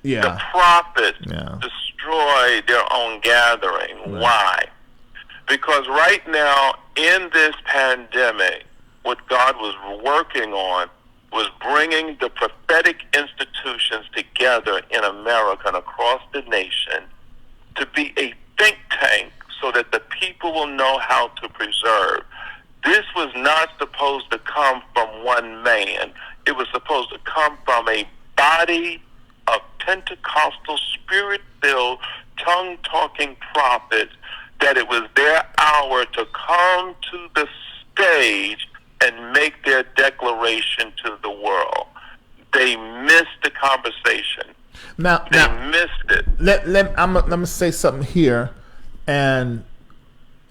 Yeah. The prophets destroyed their own gathering. Right. Why? Because right now, in this pandemic, what God was working on was bringing the prophetic institutions together in America and across the nation to be a think tank so that the people will know how to preserve. This was not supposed to come from one man. It was supposed to come from a body of Pentecostal, spirit-filled, tongue-talking prophets, that it was their hour to come to the stage and make their declaration to the world. They missed the conversation. They missed it. I'm gonna say something here, and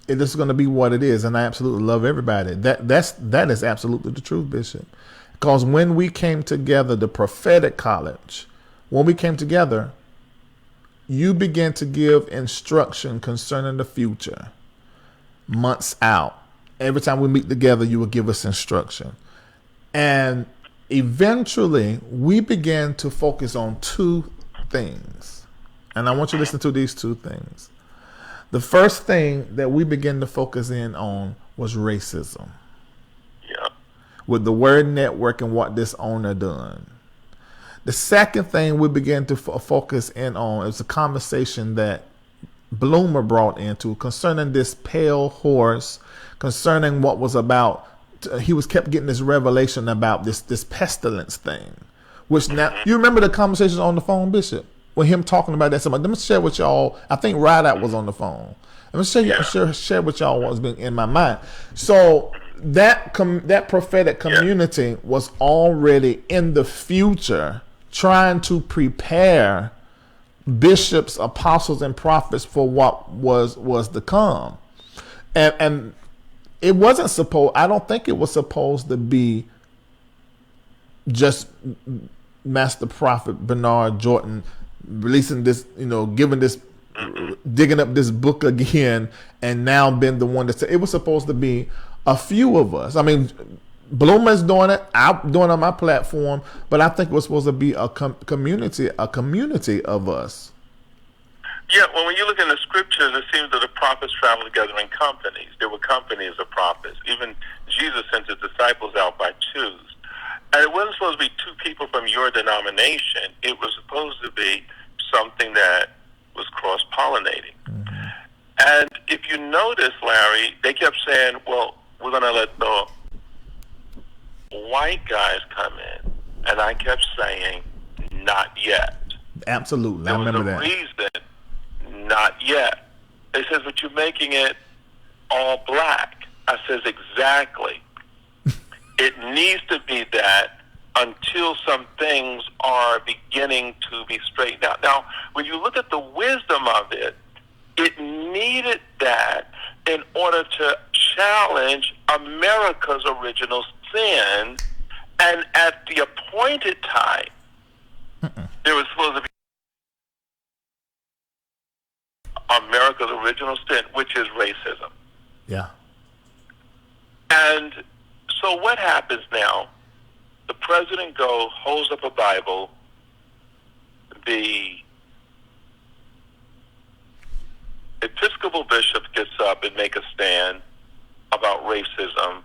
it is going to be what it is, and I absolutely love everybody. That is absolutely the truth, Bishop. Because when we came together, the prophetic college, when we came together, you began to give instruction concerning the future months out. Every time we meet together, you would give us instruction. And eventually, we began to focus on two things. And I want you to listen to these two things. The first thing that we began to focus in on was racism. Yeah. With the Word Network and what this owner done. The second thing we began to focus in on is a conversation that Bloomer brought into concerning this pale horse, concerning what was about. He was kept getting this revelation about this pestilence thing, which now you remember the conversations on the phone, Bishop, with him talking about that. Let me share with y'all. I think Rideout was on the phone. Let me share with y'all what's been in my mind. So that prophetic community was already in the future trying to prepare bishops, apostles, and prophets for what was to come. And it wasn't supposed, I don't think it was supposed to be just Master Prophet Bernard Jordan releasing this, digging up this book again and now been the one that it was supposed to be a few of us. I mean, Bloomer's doing it, I'm doing it on my platform, but I think it was supposed to be a community of us. Yeah, well, when you look in the scriptures, it seems that the prophets traveled together in companies. There were companies of prophets. Even Jesus sent his disciples out by twos. And it wasn't supposed to be two people from your denomination. It was supposed to be something that was cross-pollinating. Mm-hmm. And if you notice, Larry, they kept saying, well, we're going to let the white guys come in. And I kept saying, not yet. Absolutely. I remember that. There was a reason, not yet. They said, but you're making it all black. I says, exactly. It needs to be that until some things are beginning to be straightened out. Now, when you look at the wisdom of it, it needed that in order to challenge America's original sin. And at the appointed time, there was supposed to be America's original sin, which is racism. Yeah. And so what happens now? The president holds up a Bible. The Episcopal bishop gets up and make a stand about racism,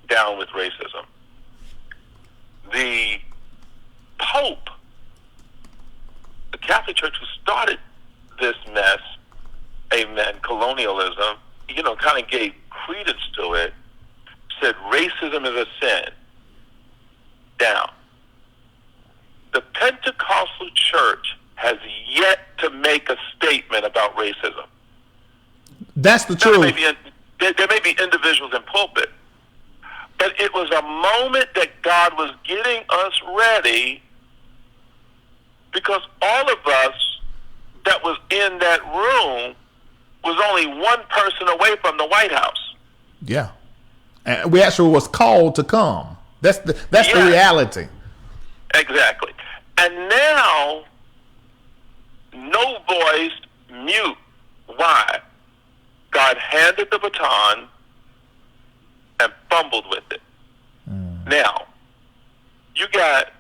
down with racism. The Pope, the Catholic Church who started this mess, amen, colonialism, kind of gave credence to it, said racism is a sin. Down. The Pentecostal Church has yet to make a statement about racism. That's the truth. There may be individuals in pulpit, but it was a moment that God was getting us ready, because all of us that was in that room was only one person away from the White House. Yeah. And we actually was called to come. That's the reality. Exactly. And now, no voice, mute. Why? God handed the baton and fumbled with it. Now, you got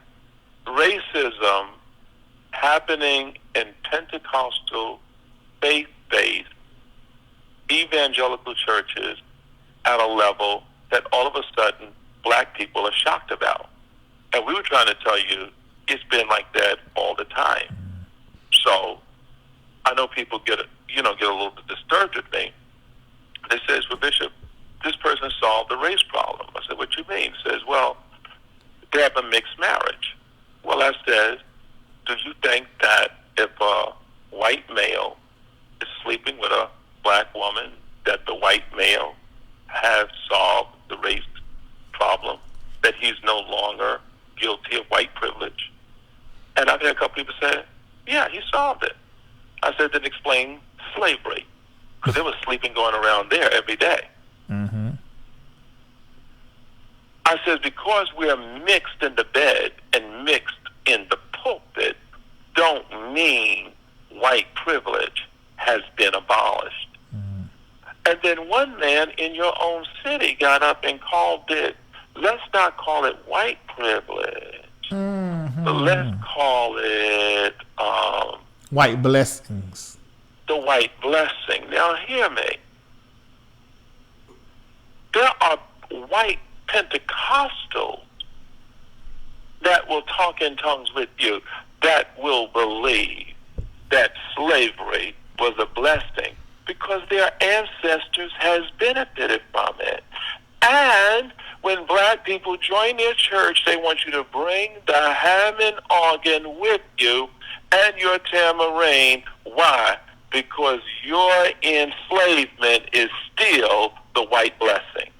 racism happening in Pentecostal, faith-based, evangelical churches at a level that all of a sudden black people are shocked about. And we were trying to tell you it's been like that all the time. So I know people get get a little bit disturbed with me. They says, well, Bishop, this person solved the race problem. I said, what you mean? He says, well, they have a mixed marriage. Well, I said, do you think that if a white male is sleeping with a black woman, that the white male has solved the race problem, that he's no longer guilty of white privilege? And I've had a couple people say, yeah, he solved it. I said, then explain slavery, because there was sleeping going around there every day. Mm-hmm. I said, because we're mixed in the bed and mixed in the pulpit, don't mean white privilege has been abolished. Mm-hmm. And then one man in your own city got up and called it, let's not call it white privilege, Mm-hmm. but let's call it white blessings. the white blessing. Now hear me. There are white Pentecostals that will talk in tongues with you, that will believe that slavery was a blessing because their ancestors has benefited from it. And when black people join their church, they want you to bring the Hammond organ with you and your tambourine. Why? Because your enslavement is still the white blessing.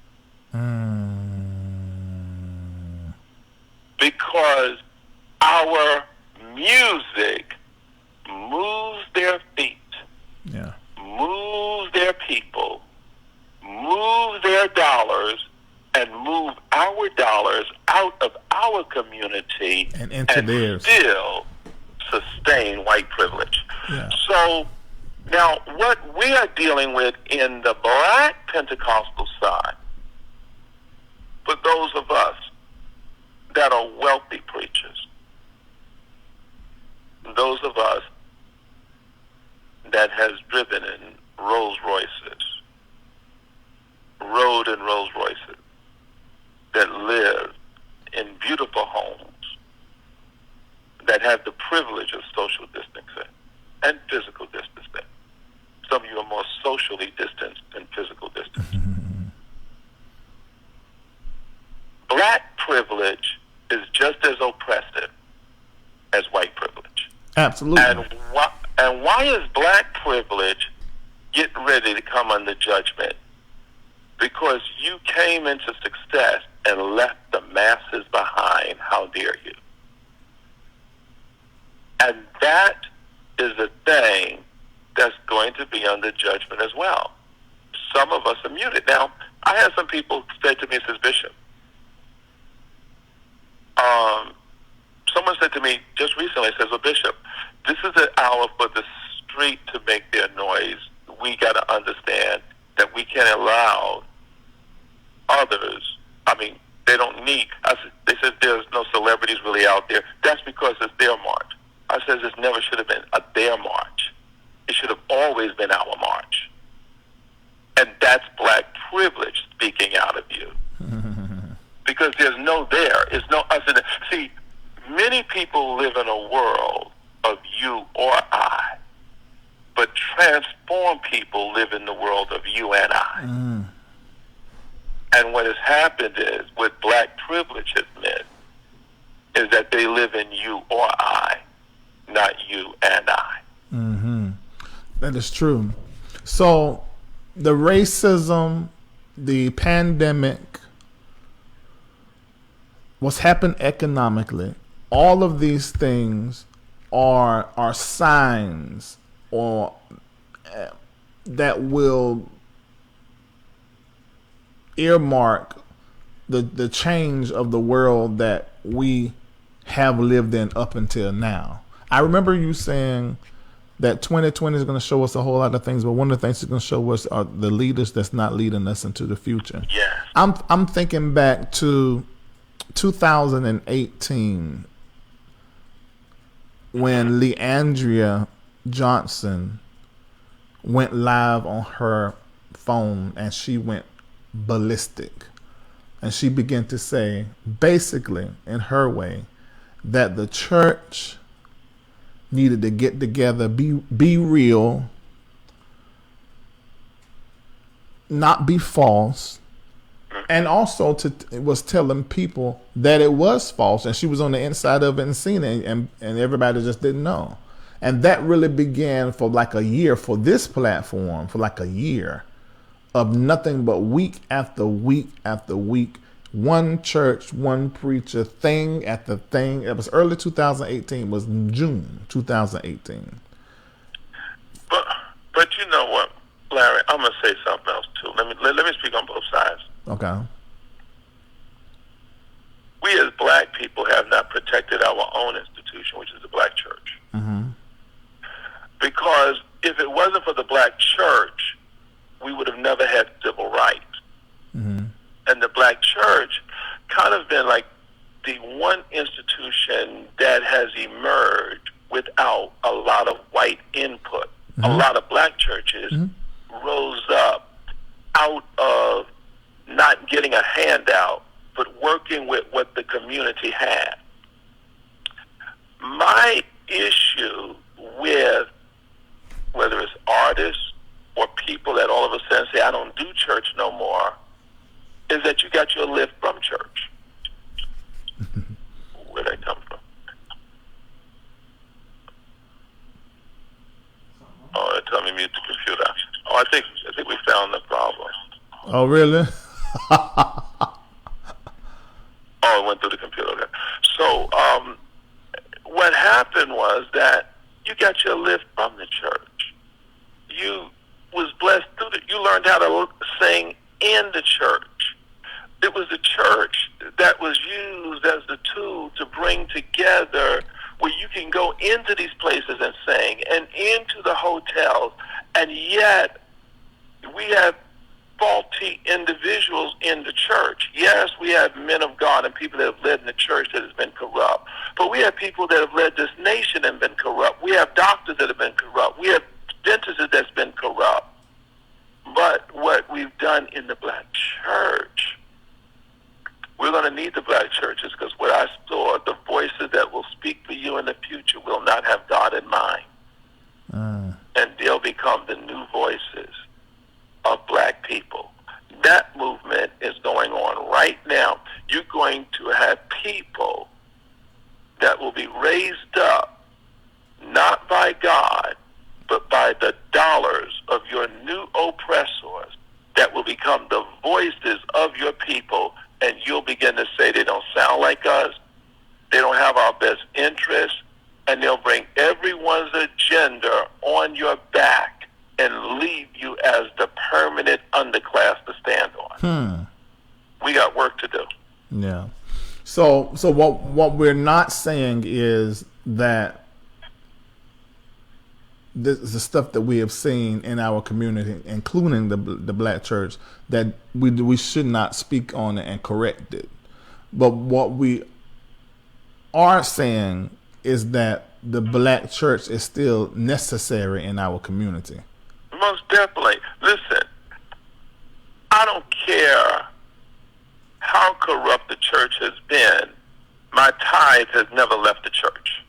Because our music moves their feet, moves their people, moves their dollars, and move our dollars out of our community and into theirs. Still sustain white privilege. Yeah. So now what we are dealing with in the black Pentecostal side, for those of us that are wealthy preachers, those of us that has driven in Rolls Royces, rode in Rolls Royces, that live in beautiful homes, that have the privilege of social distancing and physical distancing. Some of you are more socially distanced than physical distancing. Black privilege is just as oppressive as white privilege. Absolutely. And why is black privilege getting ready to come under judgment? Because you came into success and left the masses behind. How dare you? And that is a thing that's going to be under judgment as well. Some of us are muted. Now, I had some people say to me, says, Bishop, someone said to me just recently, says, well, Bishop, this is an hour for the street to make their noise. We got to understand that we can't allow others, they don't need, they said there's no celebrities really out there. That's because it's their march. I said this never should have been their march. It should have always been our march. And that's black privilege speaking out of you. Because there's no there. It's no us in there. See, many people live in a world of you or I. But transformed people live in the world of you and I. And what has happened is, what black privilege has meant, is that they live in you or I, not you and I. Mm-hmm. That is true. So the racism, the pandemic, what's happened economically, all of these things are signs or that will earmark the change of the world that we have lived in up until now. I remember you saying that 2020 is going to show us a whole lot of things, but one of the things it's going to show us are the leaders that's not leading us into the future. Yeah. I'm thinking back to 2018 when Leandria Johnson went live on her phone and she went ballistic. And she began to say, basically, in her way, that the church needed to get together, be real, not be false, and also was telling people that it was false, and she was on the inside of it and seeing it, and everybody just didn't know. And that really began for like a year for this platform, for like a year of nothing but week after week after week, one church, one preacher, thing after thing. It was early 2018, it was June 2018. But you know what, Larry, I'm gonna say something else too. Let me speak on both sides. Okay. We as black people have not protected our own institution, which is the black church. Mm-hmm. Because if it wasn't for the black church, we would have never had civil rights. Mm-hmm. And the black church kind of been like the one institution that has emerged without a lot of white input. Mm-hmm. A lot of black churches rose up out of not getting a handout, but working with what the community had. My issue with whether it's artists or people that all of a sudden say, I don't do church no more, is that you got your lift from church. Where'd that come from? Oh, they're telling me mute the computer. Oh, I think we found the problem. Oh, really? Oh, it went through the computer. Okay. So, what happened was that you got your lift from the church. You was blessed through you learned how to sing in the church. It was the church that was used as the tool to bring together where you can go into these places and sing, and into the hotels, and yet we have faulty individuals in the church. Yes, we have men of God and people that have led in the church that has been corrupt, but we have people that have led this nation and been corrupt. We have doctors that have been corrupt. We have dentists that's been corrupt. But what we've done in the black church, we're going to need the black churches, because what I saw, the voices that will speak for you in the future will not have God in mind. And they'll become the new voices of black people. That movement is going on right now. You're going to have people that will be raised up, not by God, but by the dollars of your new oppressors, that will become the voices of your people, and you'll begin to say they don't sound like us, they don't have our best interests, and they'll bring everyone's agenda on your back and leave you as the permanent underclass to stand on. We got work to do. Yeah. So what we're not saying is that this is the stuff that we have seen in our community, including the black church, that we should not speak on it and correct it. But what we are saying is that the black church is still necessary in our community. Most definitely. Listen, I don't care how corrupt the church has been. My tithe has never left the church.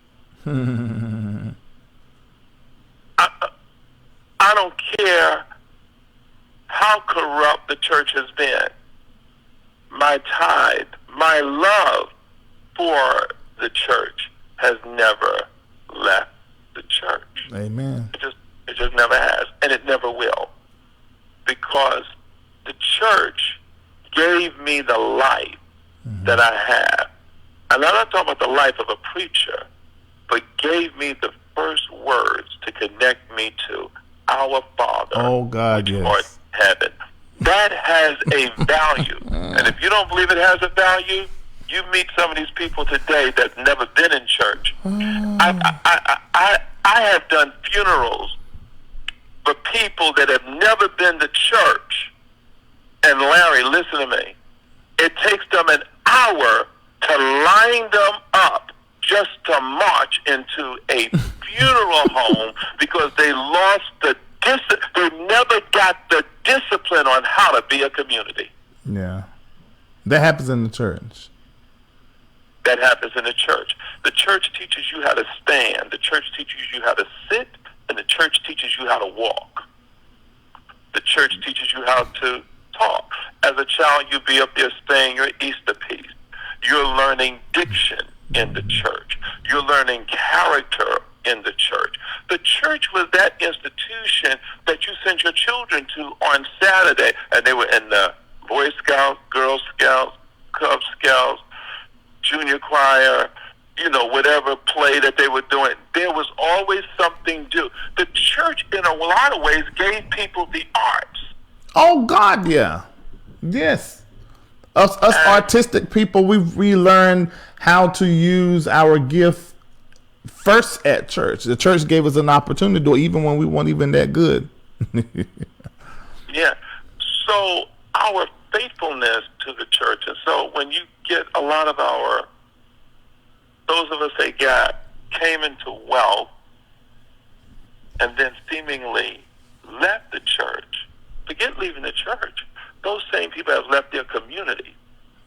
I don't care how corrupt the church has been. My tithe, my love for the church has never left the church. Amen. It just never has, and it never will, because the church gave me the life that I have. And I'm not talking about the life of a preacher, but gave me the first words to connect me to our Father, oh God, which yes, art in heaven. That has a value. And if you don't believe it has a value, you meet some of these people today that's never been in church. I have done funerals for people that have never been to church. And Larry, listen to me. It takes them an hour to line them up just to march into a funeral home, because they lost they never got the discipline on how to be a community. Yeah. That happens in the church. That happens in the church. The church teaches you how to stand. The church teaches you how to sit. And the church teaches you how to walk. The church teaches you how to talk. As a child, you'll be up there saying your Easter piece. You're learning diction in the church. You're learning character in the church. The church was that institution that you sent your children to on Saturday, and they were in the Boy Scouts, Girl Scouts, Cub Scouts, junior choir, whatever play that they were doing. There was always something to do. The church, in a lot of ways, gave people the arts. Oh, God, yeah. Yes. Us artistic people, we learned how to use our gift first at church. The church gave us an opportunity to do it even when we weren't even that good. Yeah. So our faithfulness to the church, and so when you get a lot of those of us that came into wealth and then seemingly left the church, forget leaving the church, those same people have left their community.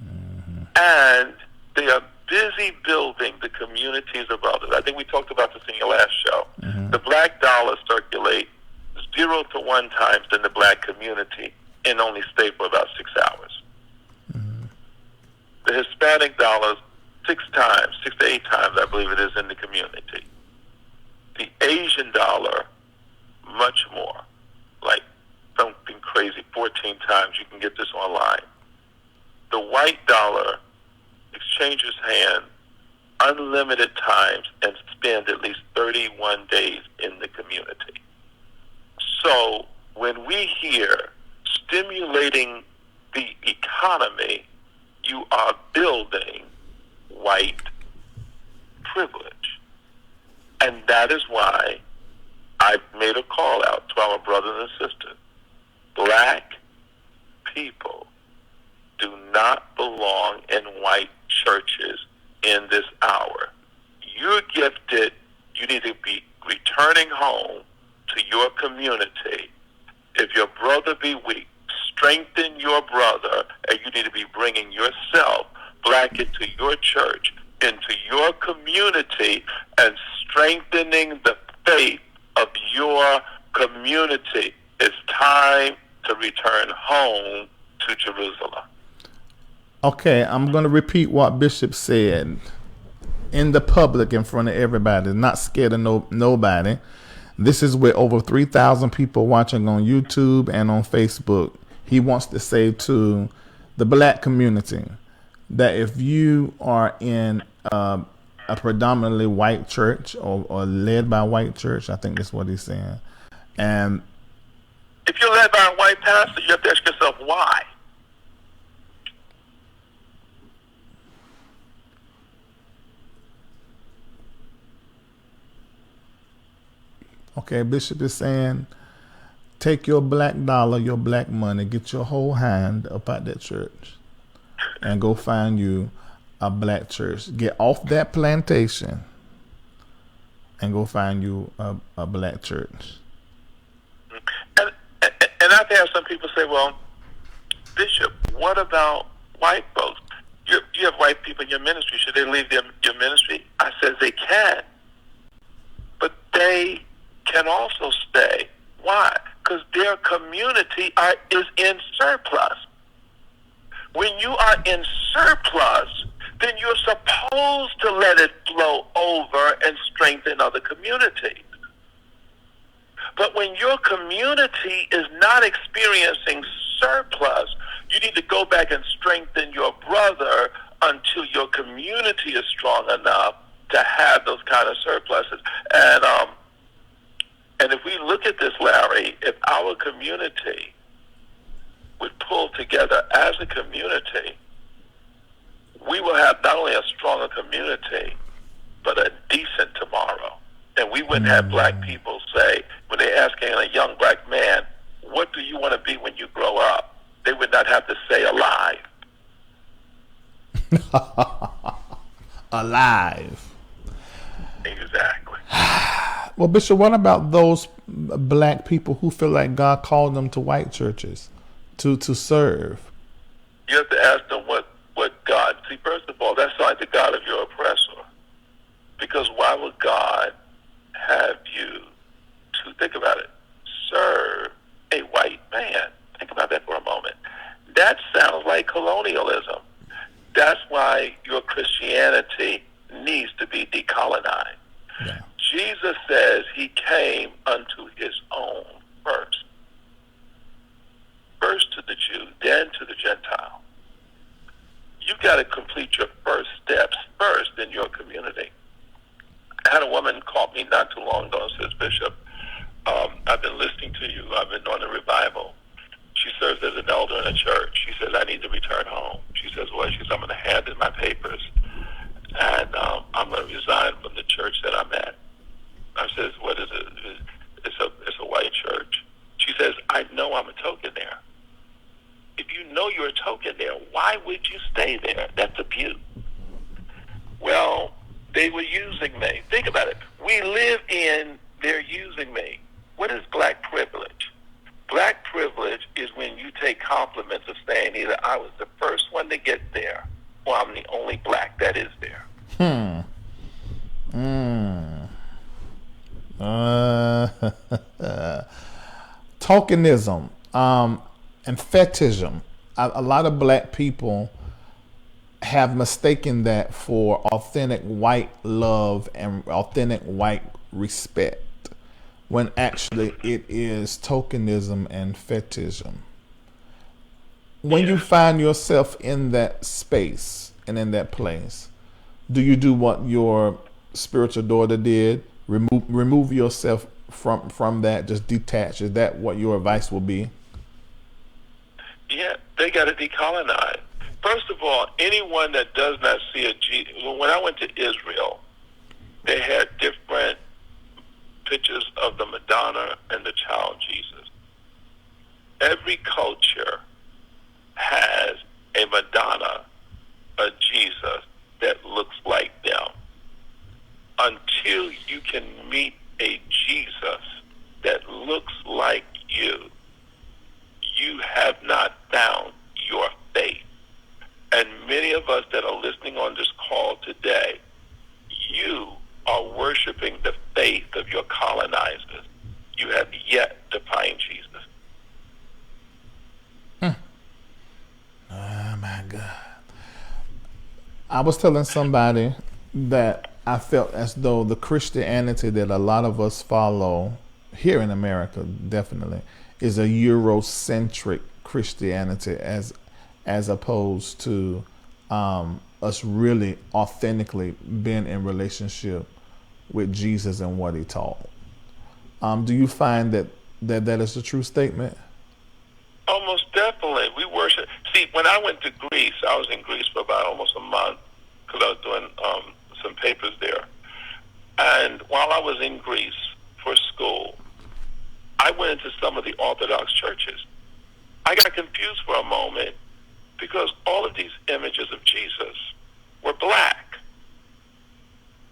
Mm-hmm. And they are busy building the communities of others. I think we talked about this in your last show. Mm-hmm. The black dollar circulates 0 to 1 times in the black community and only stay for about 6 hours. Mm-hmm. The Hispanic dollars 6 to 8 times, I believe it is, in the community. The Asian dollar, much more, like something crazy, 14 times. You can get this online. The white dollar exchanges hands unlimited times and spend at least 31 days in the community. So when we hear stimulating the economy, you are building white privilege. And that is why I've made a call out to our brothers and sisters. Black people do not belong in white churches in this hour. You're gifted. You need to be returning home to your community. If your brother be weak, strengthen your brother, and you need to be bringing yourself, black, into your church, into your community, and strengthening the faith of your community. It's time to return home to Jerusalem. Okay, I'm going to repeat what Bishop said in the public in front of everybody. Not scared of nobody. This is with over 3,000 people watching on YouTube and on Facebook. He wants to say to the black community that if you are in a predominantly white church or led by a white church, I think that's what he's saying. And if you're led by a white pastor, you have to ask yourself why. Okay, Bishop is saying, take your black dollar, your black money, get your whole hand up at that church and go find you a black church. Get off that plantation and go find you a black church. And I've had some people say, well, Bishop, what about white folks? You have white people in your ministry. Should they leave your ministry? I said they can. But they can also stay. Why? Because their community is in surplus. When you are in surplus, then you're supposed to let it flow over and strengthen other communities. But when your community is not experiencing surplus, you need to go back and strengthen your brother until your community is strong enough to have those kind of surpluses. And if we look at this, Larry, if our community would pull together as a community, we will have not only a stronger community, but a decent tomorrow. And we wouldn't have black people say, when they're asking a young black man, what do you want to be when you grow up? They would not have to say alive. Alive. Exactly. Well, Bishop, what about those black people who feel like God called them to white churches to serve? You have to ask them what God, see, first of all, that's like the God of your oppressor. Because why would God have you to, think about it, serve a white man. Think about that for a moment. That sounds like colonialism. That's why your Christianity needs to be decolonized. Yeah. Jesus says he came unto his own first. First to the Jew, then to the Gentile. You've got to complete your first steps first in your community. I had a woman call me not too long ago and says, Bishop, I've been listening to you. I've been on a revival. She serves as an elder in a church. She says, I need to return home. She says, well, I'm going to hand in my papers, and I'm going to resign from the church that I'm at. I says, what is it? It's a white church. She says, I know I'm a token there. If you know you're a token there, why would you stay there? That's abuse. Well, they were using me. Think about it. We live in, they're using me. What is black privilege? Black privilege is when you take compliments of saying either I was the first one to get there or I'm the only black that is there. Tokenism and fetishism. A lot of black people have mistaken that for authentic white love and authentic white respect, when actually it is tokenism and fetishism. When you find yourself in that space and in that place, do you do what your spiritual daughter did? Remove yourself from that, just detach? Is that what your advice will be? Yeah, they got to decolonize. First of all, anyone that does not see when I went to Israel, they had different pictures of the Madonna and the child Jesus. Every culture has a Madonna, a Jesus that looks like them. Until you can meet a Jesus that looks like you, you have not found your faith. And many of us that are listening on this call today, you are worshiping the faith of your colonizers. You have yet to find Jesus. Oh my God. I was telling somebody that I felt as though the Christianity that a lot of us follow here in America definitely is a Eurocentric Christianity as opposed to us really authentically being in relationship with Jesus and what he taught. Do you find that is a true statement? Almost definitely. We worship. See, when I went to Greece, I was in Greece for about almost a month because I was doing some papers there. And while I was in Greece for school, I went into some of the Orthodox churches. I got confused for a moment because all of these images of Jesus were black.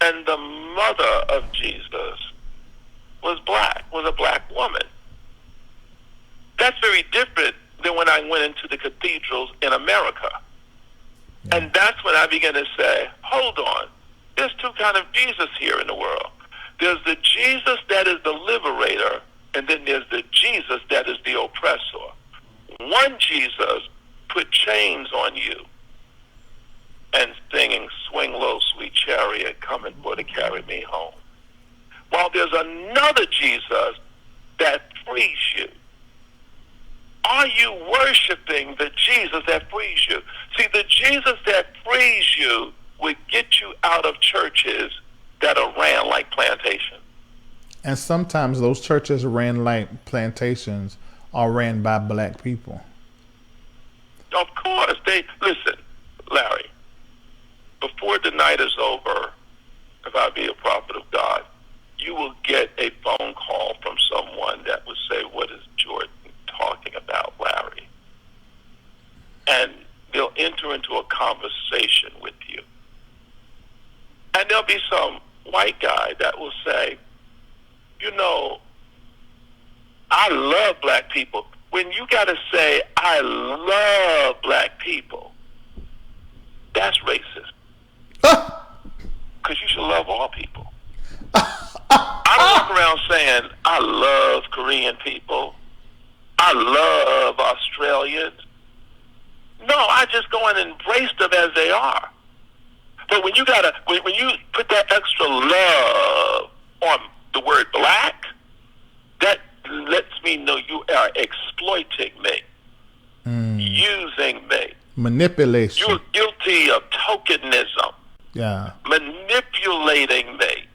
And the mother of Jesus was black, was a black woman. That's very different than when I went into the cathedrals in America. Yeah. And that's when I began to say, hold on, there's two kinds of Jesus here in the world. There's the Jesus that is the liberator, and then there's the Jesus that is the oppressor. One Jesus put chains on you and singing, swing low, sweet chariot, coming for to carry me home. While there's another Jesus that frees you. Are you worshiping the Jesus that frees you? See, the Jesus that frees you would get you out of churches that are ran like plantations. And sometimes those churches ran like plantations are ran by black people. Of course. Listen, Larry, before the night is over, if I be a prophet of God, you will get a phone call from someone that would say, what is Jordan talking about, Larry? And they'll enter into a conversation with you. And there'll be some white guy that will say, you know, I love black people. When you got to say, I love black people, that's racist. Because you should love all people. I don't walk around saying, I love Korean people. I love Australians. No, I just go and embrace them as they are. But when you put that extra love on the word black, that lets me know you are exploiting me, using me. Manipulation. You're guilty of tokenism. Yeah. Manipulating me,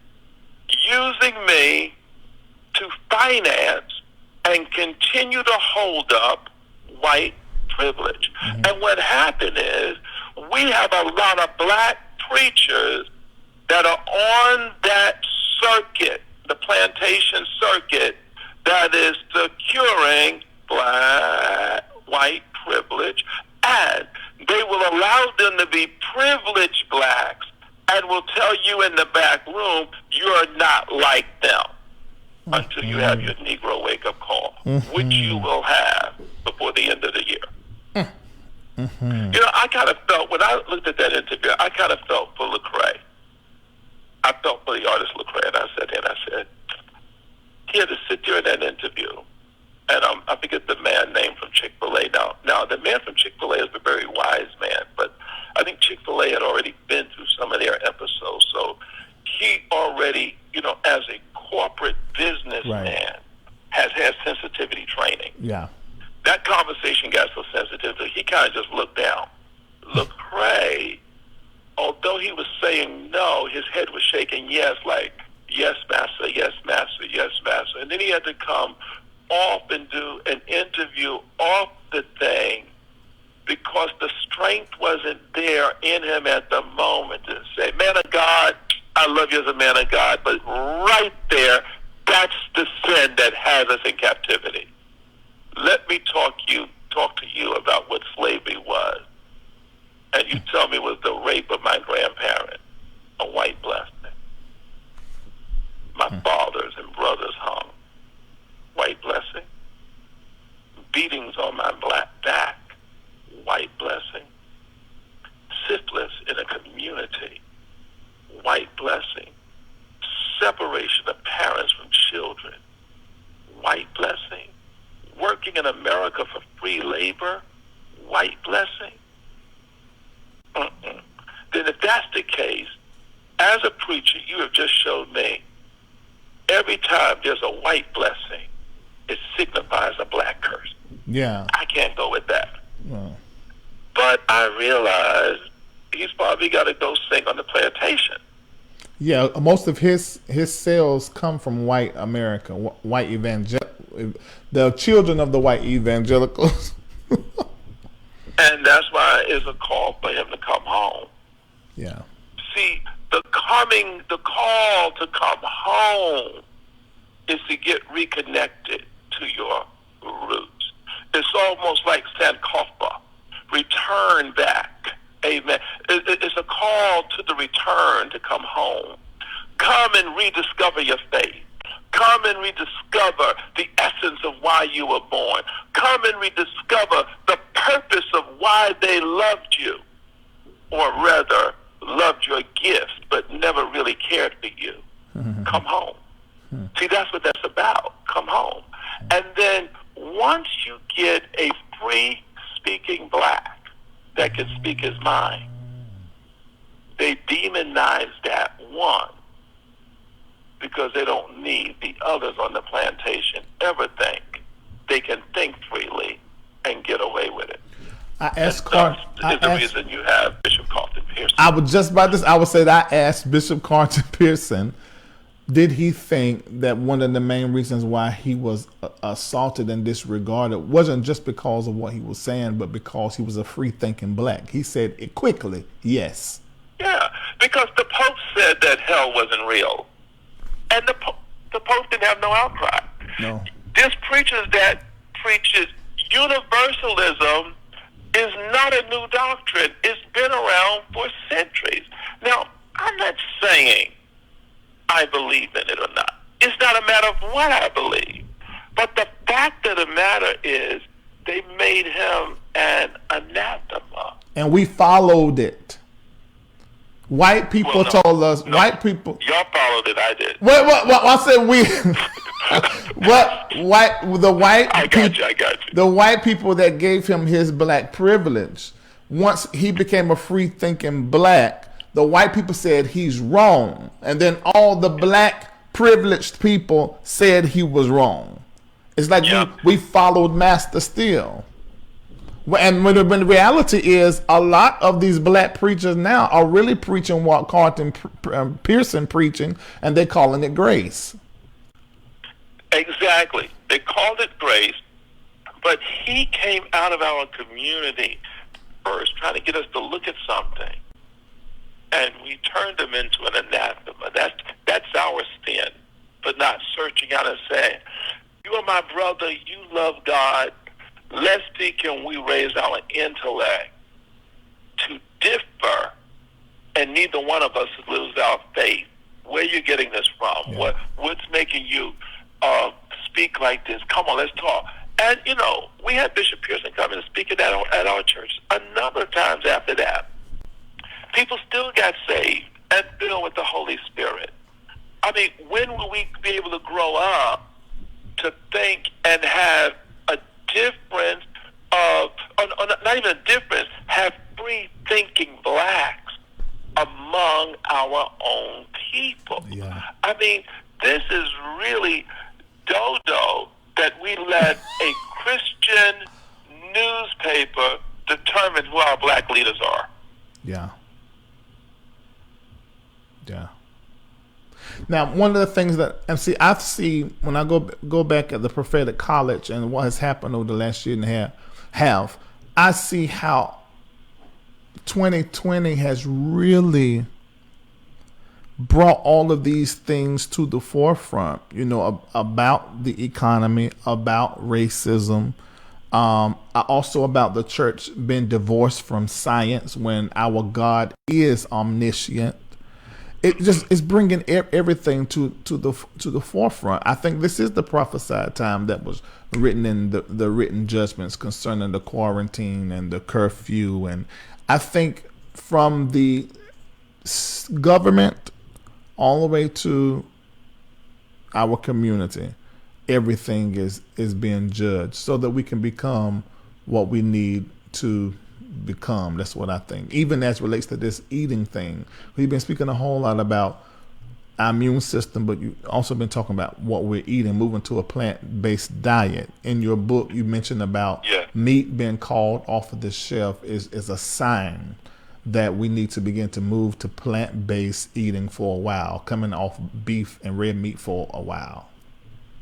using me to finance and continue to hold up white privilege. And what happened is we have a lot of black preachers that are on that circuit, the plantation circuit, that is securing black white privilege, and they will allow them to be privileged blacks and will tell you in the back room you're not like them until you have your Negro wake-up call, which you will have before the end of the year. You know, I kind of felt, when I looked at that interview, I kind of felt for Lecrae. I felt for the artist Lecrae, and I said, he had to sit there in that interview, and I forget the man name from Chick-fil-A. Now, the man from Chick-fil-A is a very wise man, but I think Chick-fil-A had already been through some of their episodes, so he already, you know, as a corporate businessman, has had sensitivity training. Yeah. That conversation got so sensitive that he kind of just looked down. Lecrae, although he was saying no, his head was shaking yes, like, yes, master, yes, master, yes, master. And then he had to come off and do an interview off the thing because the strength wasn't there in him at the moment to say, man of God, I love you as a man of God, but right there, that's the sin that has us in captivity. Let me talk to you about what slavery was. And you tell me it was the rape of my grandparent, a white blessing. My fathers and brothers hung, white blessing. Beatings on my black back, white blessing. Syphilis in a community, white blessing. Separation of parents from children, white blessing. Working in America for free labor, white blessing. Then if that's the case, as a preacher, you have just showed me every time there's a white blessing, it signifies a black curse. Yeah. I can't go with that. Well. But I realize he's probably got to go sing on the plantation. Yeah, most of his sales come from white America, white the children of the white evangelicals. And that's why it's a call for him to come home. Yeah. See, the call to come home is to get reconnected to your roots. It's almost like Sankofa, return back. Amen. It's a call to the return to come home. Come and rediscover your faith. Come and rediscover the essence of why you were born. Come and rediscover the purpose of why they loved you, or rather, loved your gift, but never really cared for you. Come home. See, that's what that's about. Come home. And then once you get a free-speaking black that can speak his mind, they demonize that one because they don't need the others on the plantation ever think they can think freely and get away with it. Is the reason you have Bishop Carlton Pearson. I was just about this. I would say that I asked Bishop Carlton Pearson, did he think that one of the main reasons why he was assaulted and disregarded wasn't just because of what he was saying, but because he was a free-thinking black? He said it quickly, yes. Yeah, because the Pope said that hell wasn't real. And the Pope didn't have no outcry. No. This preaches that preaches universalism is not a new doctrine. It's been around for centuries. Now, I'm not saying I believe in it or not. It's not a matter of what I believe. But the fact of the matter is they made him an anathema. And we followed it. White people told us. No, white people. Y'all followed it. I did. What? I said we. The white. I got you. The white people that gave him his black privilege. Once he became a free-thinking black, the white people said he's wrong, and then all the black privileged people said he was wrong. It's like we followed Master still. And when the reality is, a lot of these black preachers now are really preaching what Carlton Pearson preaching, and they're calling it grace. Exactly. They called it grace, but he came out of our community first, trying to get us to look at something, and we turned him into an anathema. That's our sin, but not searching out and saying, "You are my brother. You love God. Let's see, can we raise our intellect to differ, and neither one of us lose our faith? Where are you getting this from? Yeah. What's making you speak like this? Come on, let's talk." And, we had Bishop Pearson come and speak at our church a number of times after that. People still got saved and filled with the Holy Spirit. I mean, when will we be able to grow up to think and have a difference not even a difference, have free-thinking blacks among our own people? Yeah. I mean, this is really dodo that we let a Christian newspaper determine who our black leaders are. Yeah. Yeah. Now, one of the things I see when I go back at the prophetic college and what has happened over the last year and a half, I see how 2020 has really brought all of these things to the forefront, about the economy, about racism, also about the church being divorced from science when our God is omniscient. It's bringing everything to the forefront. I think this is the prophesied time that was written in the written judgments concerning the quarantine and the curfew. And I think from the government all the way to our community, everything is being judged so that we can become what we need to become. That's what I think. Even as relates to this eating thing, we've been speaking a whole lot about our immune system, but you've also been talking about what we're eating, moving to a plant-based diet. In your book, you mentioned about meat being called off of the shelf is a sign that we need to begin to move to plant-based eating for a while, coming off beef and red meat for a while.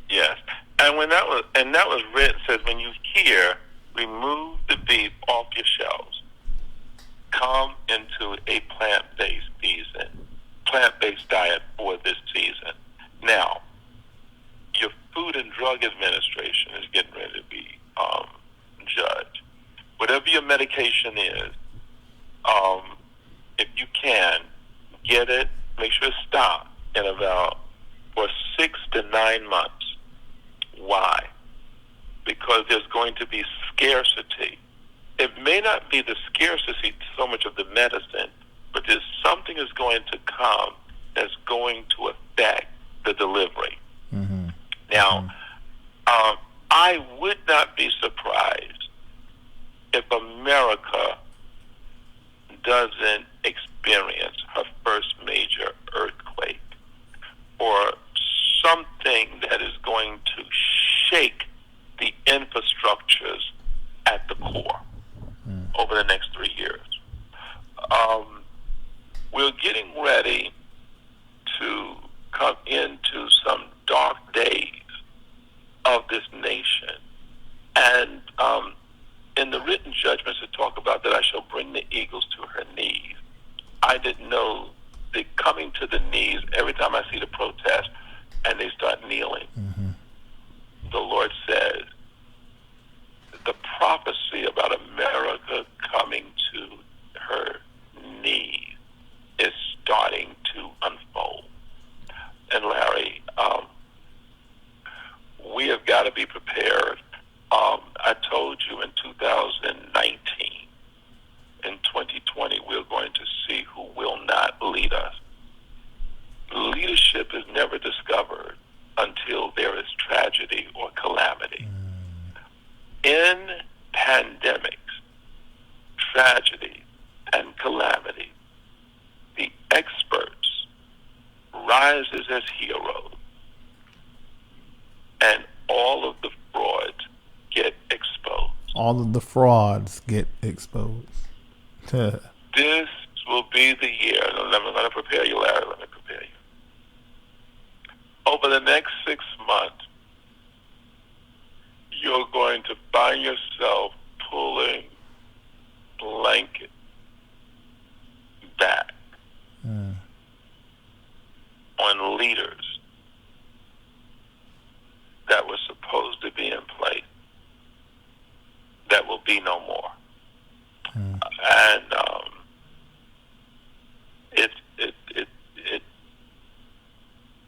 Yes, and that was written, says when you hear, remove the beef off your shelves, come into a plant-based season, plant-based diet for this season. Now, your Food and Drug Administration is getting ready to be judged. Whatever your medication is, if you can, get it, make sure it's stopped in about for 6 to 9 months. Why? Because there's going to be scarcity. It may not be the scarcity so much of the medicine, but there's something is going to come that's going to affect the delivery. Mm-hmm. Now, I would not be surprised if America doesn't experience her first major earthquake or something that is going to shake the infrastructures at the core over the next 3 years. We're getting ready to come into some dark days of this nation. And in the written judgments that talk about that I shall bring the eagles to her knees, I didn't know that coming to the knees, every time I see the protest and they start kneeling, the Lord says, the prophecy about America coming to her knees is starting to unfold. And Larry, we have got to be prepared. I told you in 2019, in 2020, we're going to see who will not tragedy and calamity, the experts rises as heroes, and all of the frauds get exposed. All of the frauds get exposed. This will be the year. I'm going to prepare you, Larry. Let me prepare you. Over the next 6 months, you're going to find yourself pulling blanket back on leaders that were supposed to be in place that will be no more. And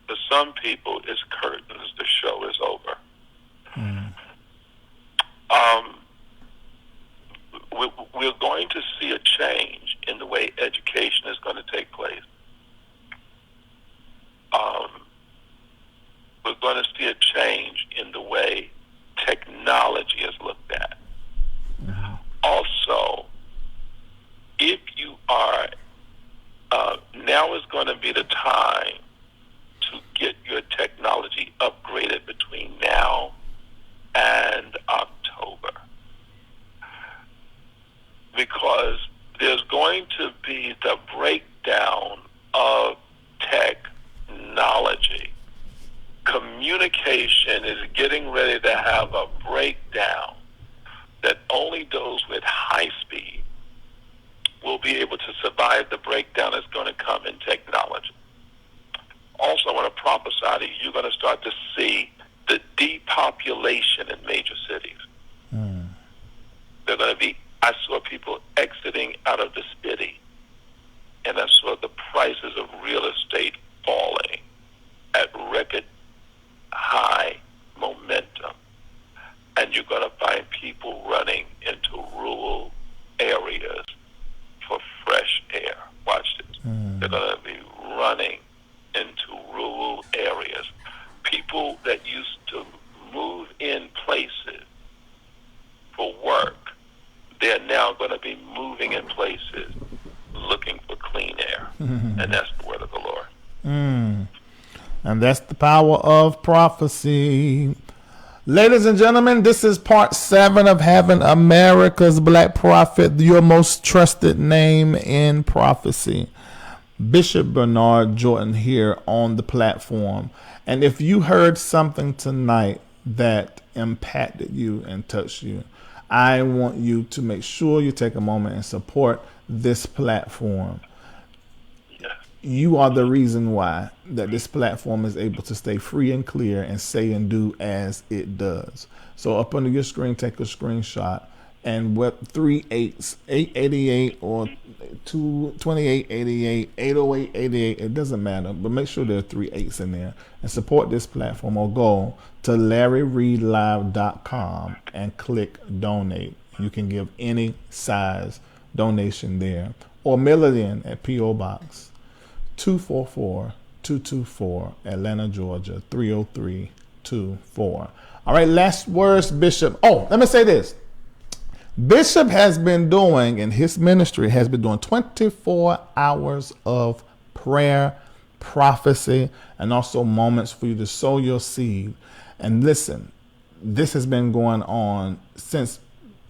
for some people, it's curtains. The show is over. We're going to see a change in the way education is going to take place. We're going to see a change in the way technology is looked at. Also, if you are, now is going to be the time to get your technology upgraded between now and October. Because there's going to be the breakdown of technology. Communication is getting ready to have a breakdown that only those with high speed will be able to survive the breakdown that's going to come in technology. Also, I want to prophesy to you, you're going to start to see the depopulation in major cities. They're going to be, I saw people exiting out of the city, and I saw the prices of real estate falling at record high momentum. And you're going to find people running into rural areas for fresh air. Watch this. They're going to be running into rural areas. People that used to move in places for work, they're now going to be moving in places looking for clean air. And that's the word of the Lord. And that's the power of prophecy. Ladies and gentlemen, this is part 7 of having America's Black Prophet, your most trusted name in prophecy. Bishop Bernard Jordan here on the platform. And if you heard something tonight that impacted you and touched you, I want you to make sure you take a moment and support this platform. You are the reason why that this platform is able to stay free and clear and say and do as it does. So up under your screen, take a screenshot, and what 3 8s, 888 or 2888, 80888, it doesn't matter, but make sure there are 3 8s in there and support this platform, or go to LarryReedLive.com and click donate. You can give any size donation there, or mail it in at P.O. Box 244-224, Atlanta, Georgia 30324. All right, last words, Bishop. Oh, let me say this. Bishop has been doing, and his ministry has been doing 24 hours of prayer, prophecy, and also moments for you to sow your seed. And listen, this has been going on since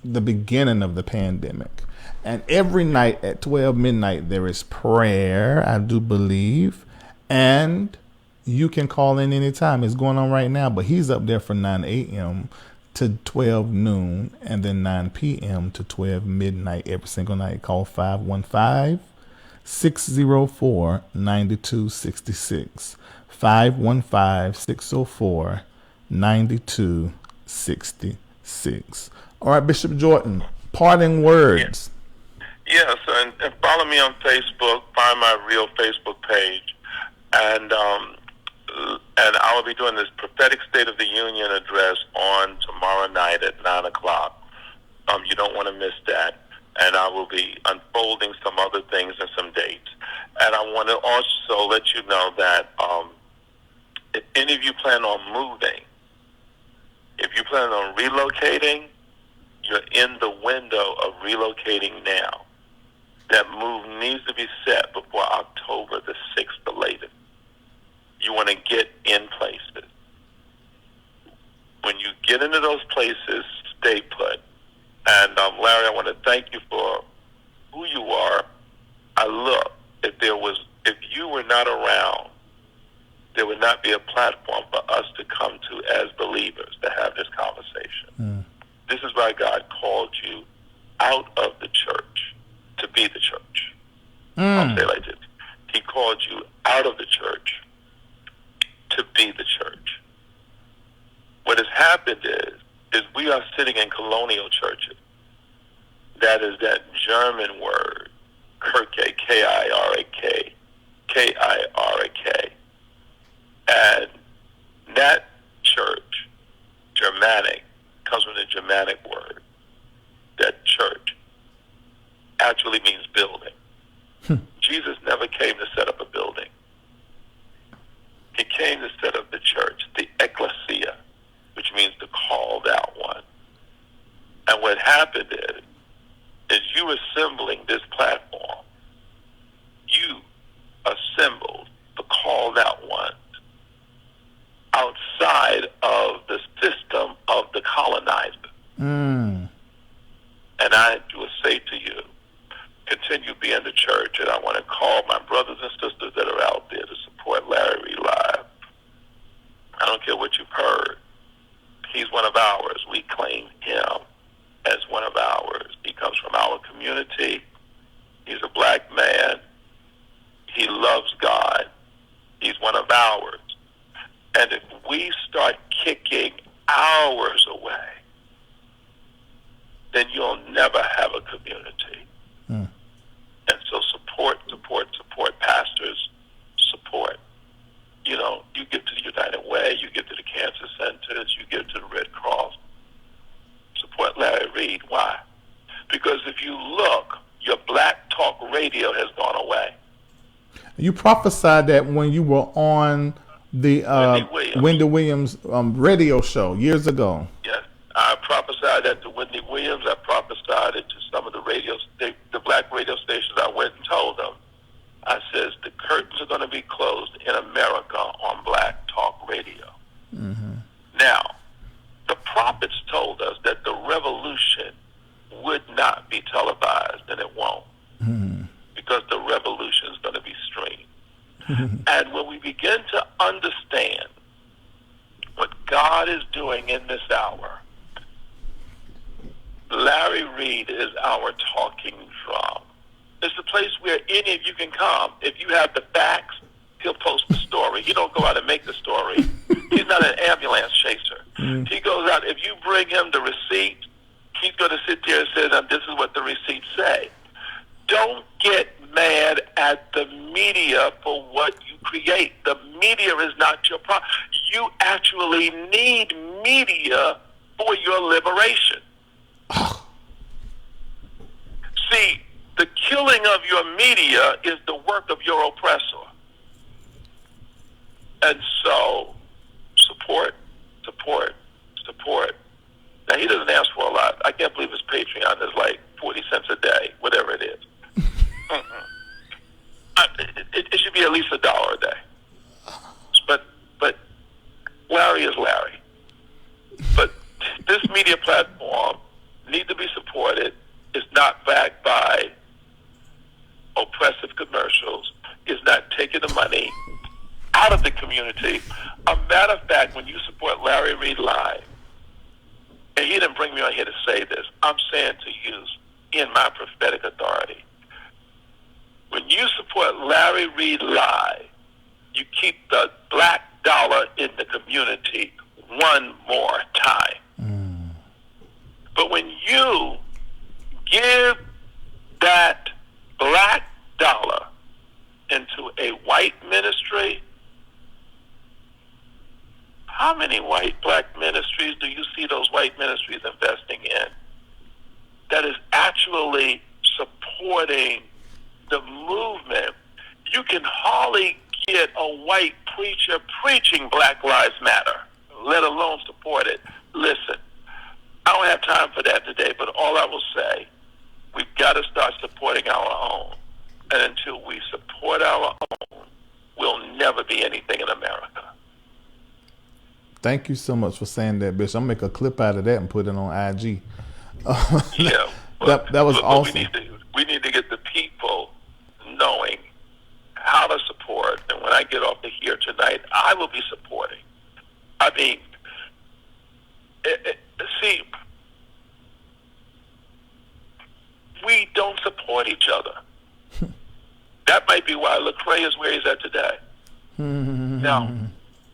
the beginning of the pandemic. And every night at 12 midnight, there is prayer, I do believe. And you can call in anytime. It's going on right now, but he's up there from 9 a.m. to 12 noon, and then 9 p.m. to 12 midnight every single night. Call 515-604-9266. 515-604-9266. All right, Bishop Jordan, parting words. Yes, and follow me on Facebook. Find my real Facebook page, and I will be doing this prophetic State of the Union address on tomorrow night at 9:00. You don't want to miss that, and I will be unfolding some other things and some dates. And I want to also let you know that if any of you plan on moving, if you plan on relocating, you're in the window of relocating now, that move needs to be set before October the 6th, the latest. You want to get in places. When you get into those places, stay put. And Larry, I want to thank you for who you are. If you were not around, there would not be a platform for us to come to as believers to have this conversation. This is why God called you out of the church to be the church. I'll say it like this. He called you out of the church to be the church. What has happened is we are sitting in colonial churches. That is that German word, Kirke, K-I-R-A-K, K-I-R-A-K. And that church, Germanic, comes from the Germanic word. That church actually means building. Jesus never came to set up a building. He came to set up the church, the ecclesia, which means the called out one. And what happened is you assembling this platform, you assembled the called out ones outside of the system of the colonizer. And I will say to you, continue being the church, and I want to call my brothers and sisters that are out there to support Larry Reed Live. I don't care what you've heard. He's one of ours. We claim him as one of ours. He comes from our community. He's a black man. He loves God. He's one of ours. And if we start kicking ours away, then you'll never have a community. And so support pastors, support. You know, you give to the United Way, you give to the cancer centers, you give to the Red Cross. Support Larry Reed. Why? Because if you look, your black talk radio has gone away. You prophesied that when you were on the Wendy Williams radio show years ago. Yes, I prophesied that to Wendy Williams. I prophesied it to some of the the black radio stations. I went and told them, I says, the curtains are going to be closed in America on black talk radio. Now, the prophets told us that the revolution would not be televised, and it won't, because the revolution is going to be streamed. And when we begin to understand what God is doing in this hour, Larry Reed is our talking drum. It's a place where any of you can come. If you have the facts, he'll post the story. He don't go out and make the story. He's not an ambulance chaser. He goes out. If you bring him the receipt, he's going to sit there and say, now, this is what the receipts say. Don't get mad at the media for what you create. The media is not your problem. You actually need media for your liberation. See, the killing of your media is the work of your oppressor. And so, support. Now, he doesn't ask for a lot. I can't believe his Patreon is like 40 cents a day, whatever it is. It should be at least $1 a day. But Larry is Larry. But this media platform needs to be supported. It's not backed by oppressive commercials. It's not taking the money out of the community. A matter of fact, when you support Larry Reed Live, and he didn't bring me on here to say this, I'm saying to you in my prophetic authority, when you support Larry Reed Live, you keep the black dollar in the community one more time. But when you give that black dollar into a white ministry, how many white black ministries do you see those white ministries investing in that is actually supporting the movement? You can hardly get a white preacher preaching Black Lives Matter, let alone support it. Listen, I don't have time for that today, but all I will say, we've got to start supporting our own. And until we support our own, we'll never be anything in America. Thank you so much for saying that, Bishop. I'm going to make a clip out of that and put it on IG. Yeah. That was awesome. We need to get the people knowing how to support. And when I get off of here tonight, I will be supporting. I mean, see, we don't support each other. That might be why Lecrae is where he's at today. Now,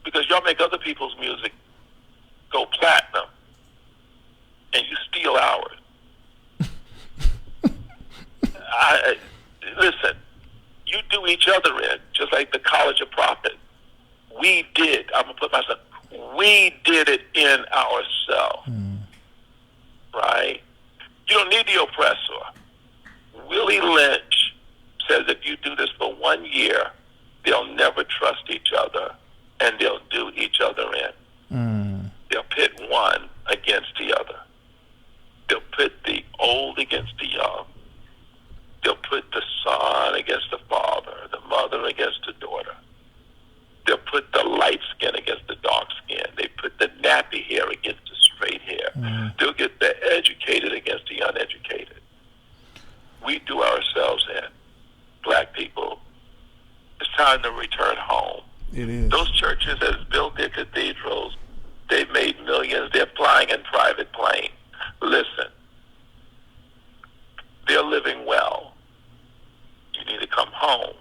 because y'all make other people's music go platinum, and you steal ours. Listen, you do each other in, just like the College of Prophets. We did. I'm going to put myself, we did it in ourselves. Right? You don't need the oppressor. Willie Lynch says if you do this for 1 year, they'll never trust each other, and they'll do each other in. They'll pit one against the other. They'll pit the old against the young. They'll put the son against the father, the mother against the daughter. They'll put the light skin against the dark skin. They put the nappy hair against the straight hair. They'll get the educated against the uneducated. We do ourselves in. Black people, it's time to return home. It is. Those churches that have built their cathedrals, they've made millions. They're flying in private planes. Listen, they're living well. You need to come home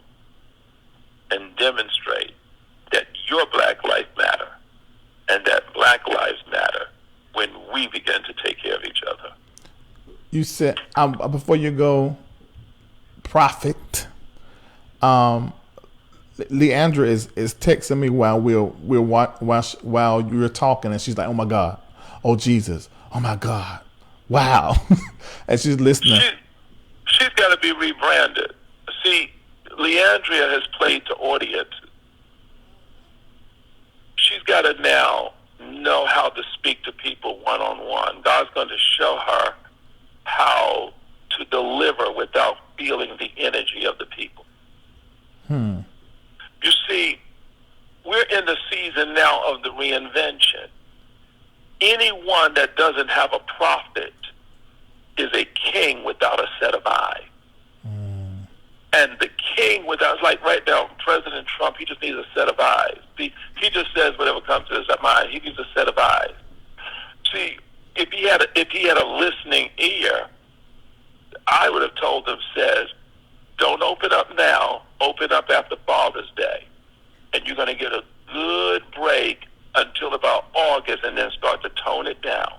and demonstrate that your black life matter and that black lives matter when we begin to take care of each other. You said, before you go, Prophet, Leandra is texting me while while you're talking, and she's like, "Oh my God, oh Jesus, oh my God, wow," and she's listening. She's got to be rebranded. See, Leandria has played to audience. She's got to now know how to speak to people one-on-one. God's going to show her how to deliver without feeling the energy of the people. You see, we're in the season now of the reinvention. Anyone that doesn't have a prophet is a king without a set of eyes. And the king without, like right now, President Trump, he just needs a set of eyes. He just says whatever comes to his mind. He needs a set of eyes. See, if he had a listening ear, I would have told him, says, don't open up now, open up after Father's Day. And you're going to get a good break until about August and then start to tone it down.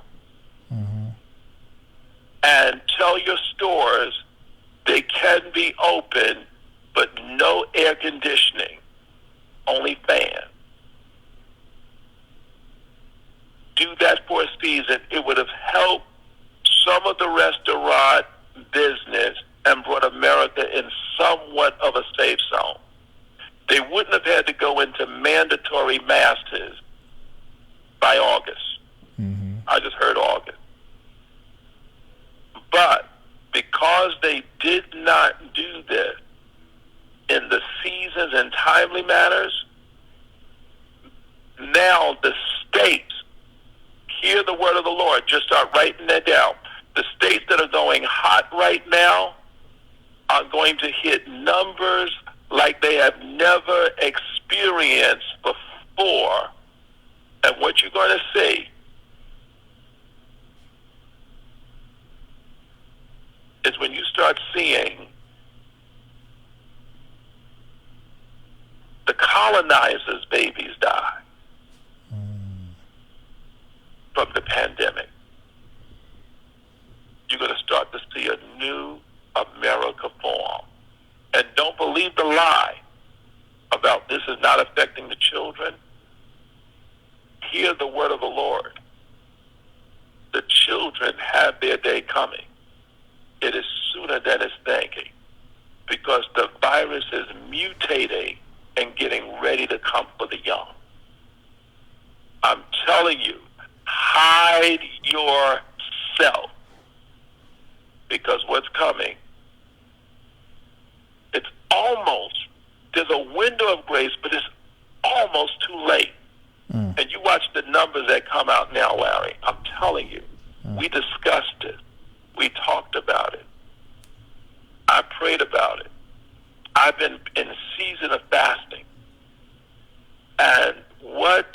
And tell your stores they can be open, but no air conditioning, only fan. Do that for a season. It would have helped some of the restaurant business and brought America in somewhat of a safe zone. They wouldn't have had to go into mandatory masks by August. I just heard August. But because they did not do this in the seasons and timely matters, now the states, hear the word of the Lord, just start writing that down. The states that are going hot right now are going to hit numbers like they have never experienced before. And what you're going to see is when you start seeing the colonizers' babies die from the pandemic. You're going to start to see a new America form. And don't believe the lie about this is not affecting the children. Hear the word of the Lord. The children have their day coming. It is sooner than it's thinking, because the virus is mutating and getting ready to come for the young. I'm telling you, hide your yourself, because what's coming, it's almost, there's a window of grace, but it's almost too late. And you watch the numbers that come out now, Larry. I'm telling you, we discussed it. We talked about it. I prayed about it. I've been in a season of fasting. And what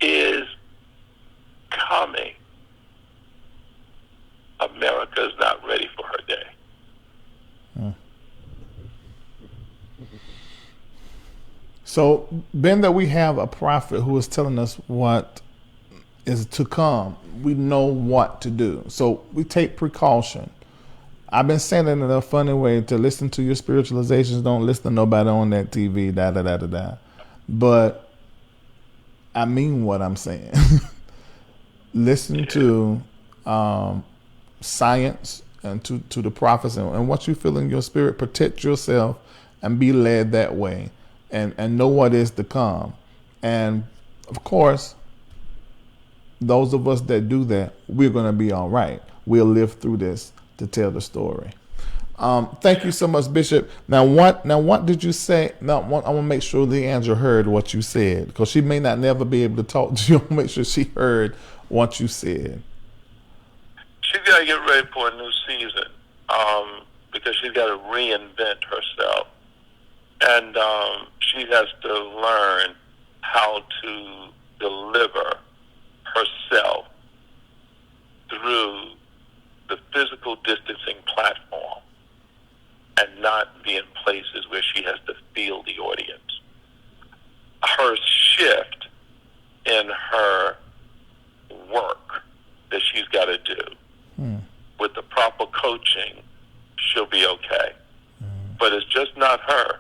is coming, America is not ready for her day. So, being that we have a prophet who is telling us what is to come, we know what to do. So, we take precaution. I've been saying it in a funny way, to listen to your spiritualizations. Don't listen to nobody on that TV, da-da-da-da-da. But I mean what I'm saying. Listen to science and to the prophets and what you feel in your spirit. Protect yourself and be led that way. And know what is to come. And of course, those of us that do that, we're going to be all right. We'll live through this to tell the story. Thank you so much, Bishop. Now what did you say? Now, I want to make sure Leandra heard what you said, because she may not never be able to talk to you. I want to make sure she heard what you said. She's got to get ready for a new season, because she's got to reinvent herself. And she has to learn how to deliver herself through the physical distancing platform and not be in places where she has to feel the audience. Her shift in her work that she's got to do, with the proper coaching, she'll be okay. But it's just not her.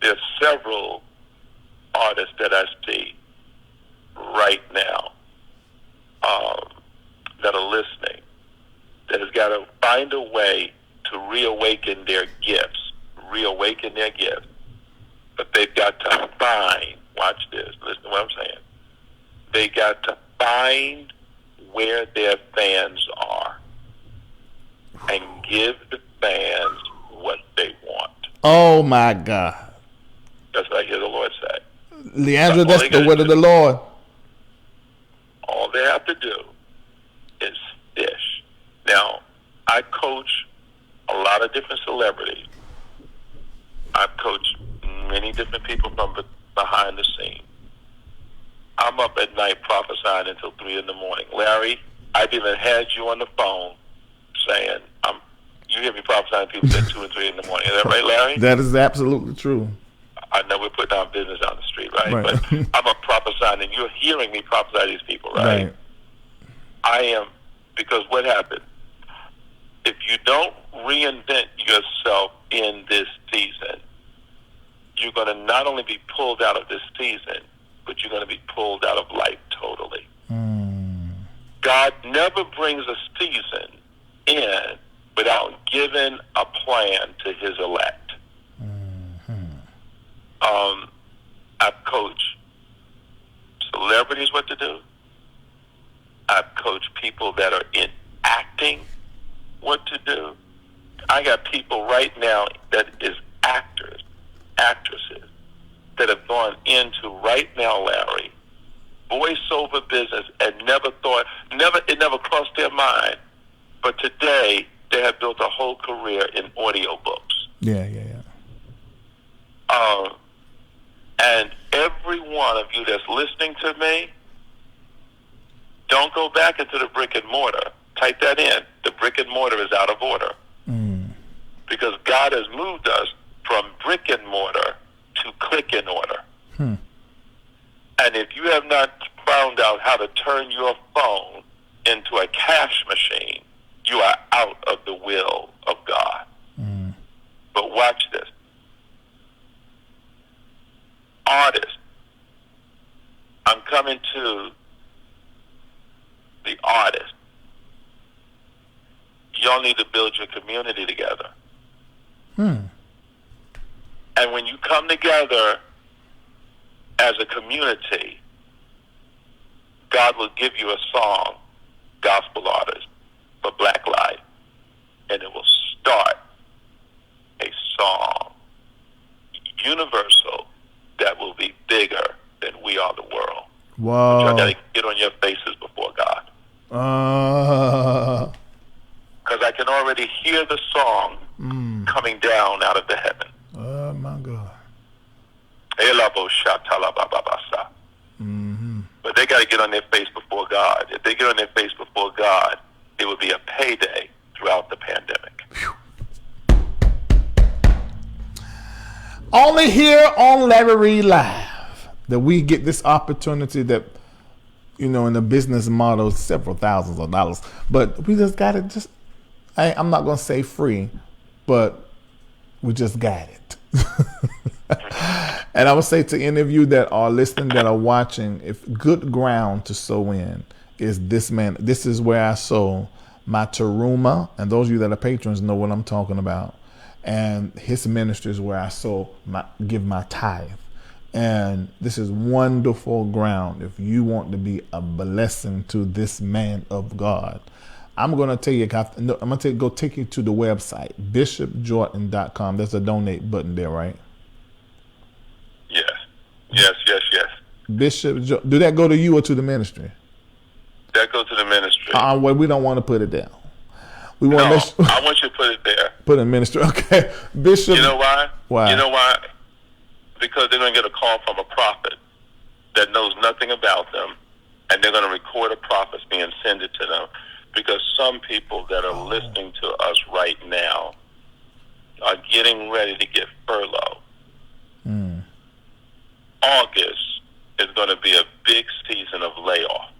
There's several artists that I see right now that are listening that has got to find a way to reawaken their gifts. But they've got to find, watch this, listen to what I'm saying. They got to find where their fans are and give the fans what they want. Oh my God. That's what I hear the Lord say. Leandra, that's the word of the Lord. All they have to do is fish. Now, I coach a lot of different celebrities. I've coached many different people from behind the scene. I'm up at night prophesying until 3 in the morning. Larry, I've even had you on the phone saying, you hear me prophesying to people at 2 and 3 in the morning. Is that right, Larry? That is absolutely true. I know we're putting our business on the street, right? Right. But I'm a prophesying, and you're hearing me prophesy to these people, right? I am, because what happened? If you don't reinvent yourself in this season, you're going to not only be pulled out of this season, but you're going to be pulled out of life totally. God never brings a season in without giving a plan to his elect. I've coached celebrities what to do. I've coached people that are in acting what to do. I got people right now that is actors, actresses, that have gone into right now, Larry, voiceover business and it never crossed their mind. But today, they have built a whole career in audiobooks. Yeah. And every one of you that's listening to me, don't go back into the brick and mortar. Type that in. The brick and mortar is out of order. Because God has moved us from brick and mortar to click and order. And if you have not found out how to turn your phone into a cash machine, you are out of the will of God. But watch this. Artists, I'm coming to the artists. Y'all need to build your community together. And when you come together as a community, God will give you a song, gospel artist, for Black Life, and it will start a song, universal, that will be bigger than We Are the World. Wow. But y'all got to get on your faces before God. Because I can already hear the song coming down out of the heaven. Oh, my God. But they got to get on their face before God. If they get on their face before God, it would be a payday throughout the pandemic. Only here on Larry Reed Live that we get this opportunity that, you know, in the business model, several thousands of dollars. But we just got it. I'm not going to say free, but we just got it. And I would say to any of you that are listening, that are watching, if good ground to sow in is this man. This is where I sow my teruma, and those of you that are patrons know what I'm talking about. And his ministry is where I give my tithe. And this is wonderful ground. If you want to be a blessing to this man of God, I'm going to tell you, I'm going to go take you to the website, bishopjordan.com. There's a donate button there, right? Yes. Bishop, do that go to you or to the ministry? That goes to the ministry. Well, we don't want to put it down. We want I want you to put it there. Put it in ministry. Okay. Bishop. You know why? Why? You know why? Because they're going to get a call from a prophet that knows nothing about them, and they're going to record a prophecy and send it to them. Because some people that are listening to us right now are getting ready to get furloughed. August is going to be a big season of layoff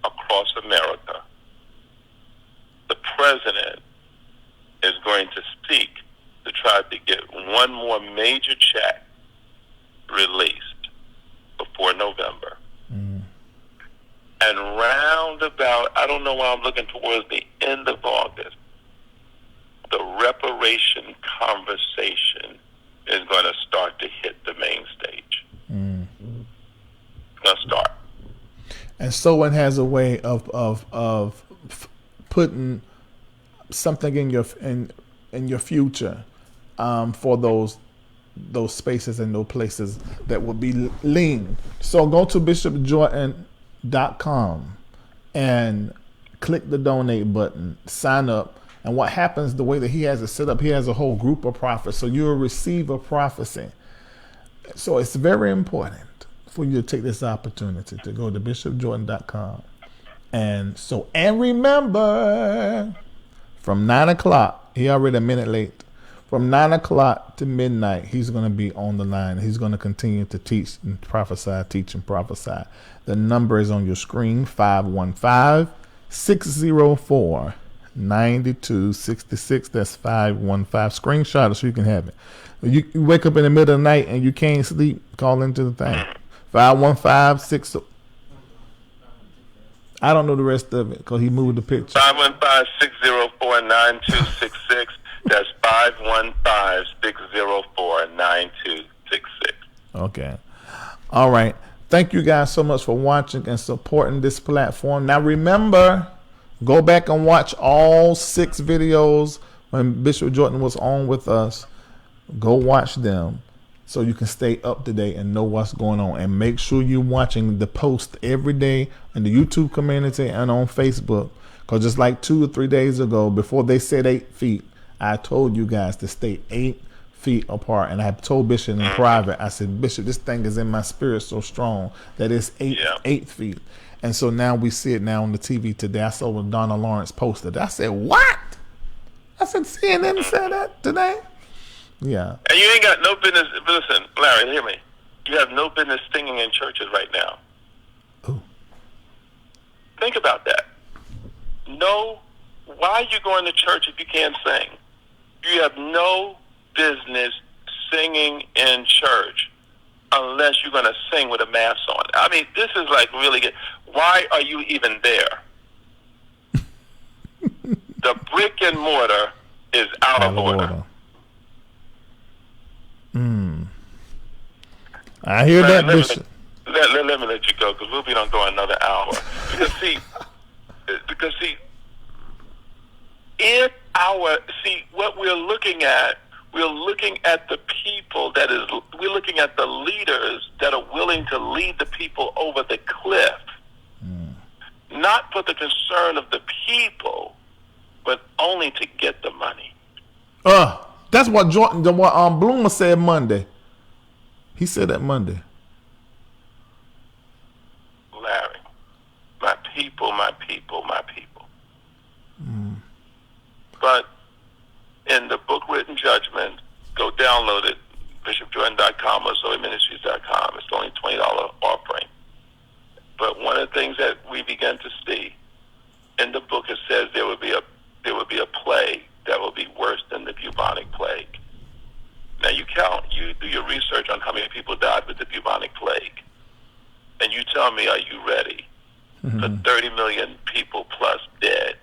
across America. The president is going to seek to try to get one more major check released before November. And round about, I don't know why I'm looking towards the end of August, the reparation conversation is going to start to hit the main stage. It's going to start. And sowing has a way of putting something in your future for those spaces and those places that will be lean. So go to bishopjordan.com and click the donate button, sign up. And what happens, the way that he has it set up, he has a whole group of prophets. So you'll receive a prophecy. So it's very important for you to take this opportunity to go to bishopjordan.com. And remember, from 9 o'clock, he already a minute late. From 9 o'clock to midnight, he's going to be on the line. He's going to continue to teach and prophesy, teach and prophesy. The number is on your screen, 515-604-9266. That's 515. Screenshot it so you can have it. You wake up in the middle of the night and you can't sleep, call into the thing. 515-6. I don't know the rest of it because he moved the picture. 515-604-9266. That's 515-604-9266. Okay. All right. Thank you guys so much for watching and supporting this platform. Now remember, go back and watch all 6 videos when Bishop Jordan was on with us. Go watch them so you can stay up to date and know what's going on. And make sure you're watching the post every day in the YouTube community and on Facebook. Because just like 2 or 3 days ago, before they said 8 feet, I told you guys to stay 8 feet apart. And I told Bishop in private, I said, Bishop, this thing is in my spirit so strong that it's 8 feet. And so now we see it now on the TV today. I saw what Donna Lawrence posted. I said, what? I said, CNN said that today? Yeah. And you ain't got no business. Listen, Larry, hear me. You have no business singing in churches right now. Ooh. Think about that. No, why are you going to church if you can't sing? You have no business singing in church unless you're going to sing with a mask on. I mean, this is like really good. Why are you even there? The brick and mortar is out of order. I hear that, Bishop. Let let me let you go because we'll be on going another hour. Because see, what we're looking at the people we're looking at the leaders that are willing to lead the people over the cliff, not for the concern of the people, but only to get the money. That's what Bloomer said Monday. He said that Monday. Larry, my people, my people, my people. But in the book Written Judgment, go download it, bishopjordan.com or zoeministries.com. It's only $20 offering. But one of the things that we began to see in the book, it says there would be a plague that will be worse than the bubonic plague. Now you do your research on how many people died with the bubonic plague, and you tell me, are you ready for 30 million people plus dead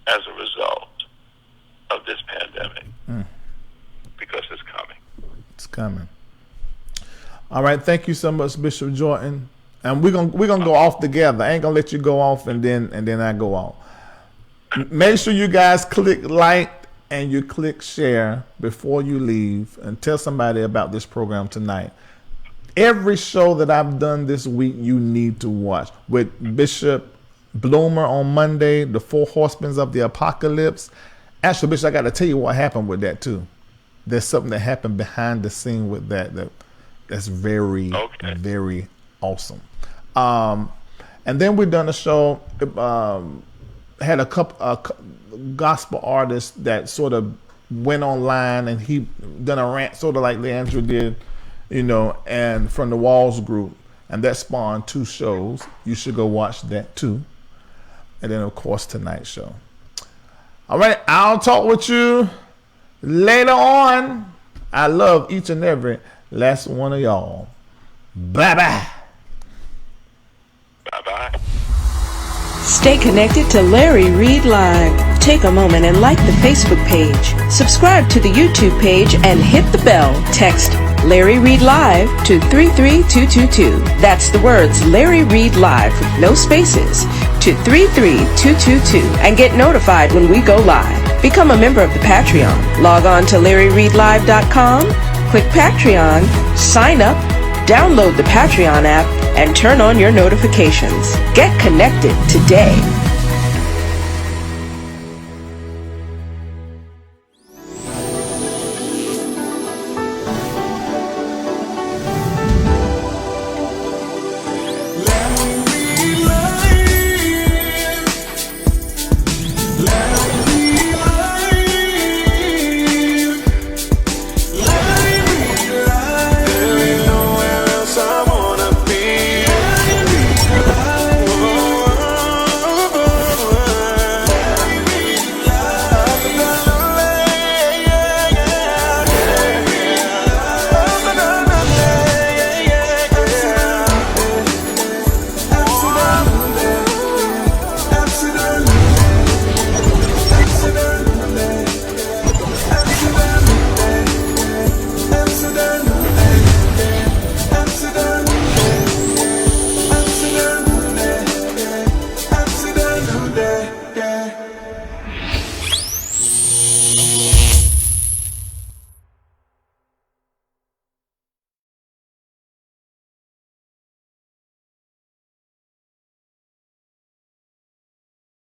as a result of this pandemic? Because it's coming. It's coming. All right, thank you so much, Bishop Jordan. And we're gonna go off together. I ain't gonna let you go off and then I go off. Make sure you guys click like and you click share before you leave, and tell somebody about this program tonight. Every show that I've done this week, you need to watch. With Bishop Bloomer on Monday, the 4 Horsemen of the Apocalypse. Actually, Bishop, I got to tell you what happened with that too. There's something that happened behind the scene with that's very, very awesome. And then we done a show. Had a couple gospel artists that sort of went online, and he done a rant, sort of like Leandra did, and from the Walls group, and that spawned 2 shows. You should go watch that too. And then of course tonight's show. All right, I'll talk with you later on. I love each and every last one of y'all. Bye bye. Bye bye. Stay connected to Larry Reed Live. Take a moment and like the Facebook page. Subscribe to the YouTube page and hit the bell. Text Larry Reed Live to 33222. That's the words Larry Reed Live with no spaces to 33222 and get notified when we go live. Become a member of the Patreon. Log on to LarryReedLive.com, click Patreon, sign up, download the Patreon app, and turn on your notifications. Get connected today.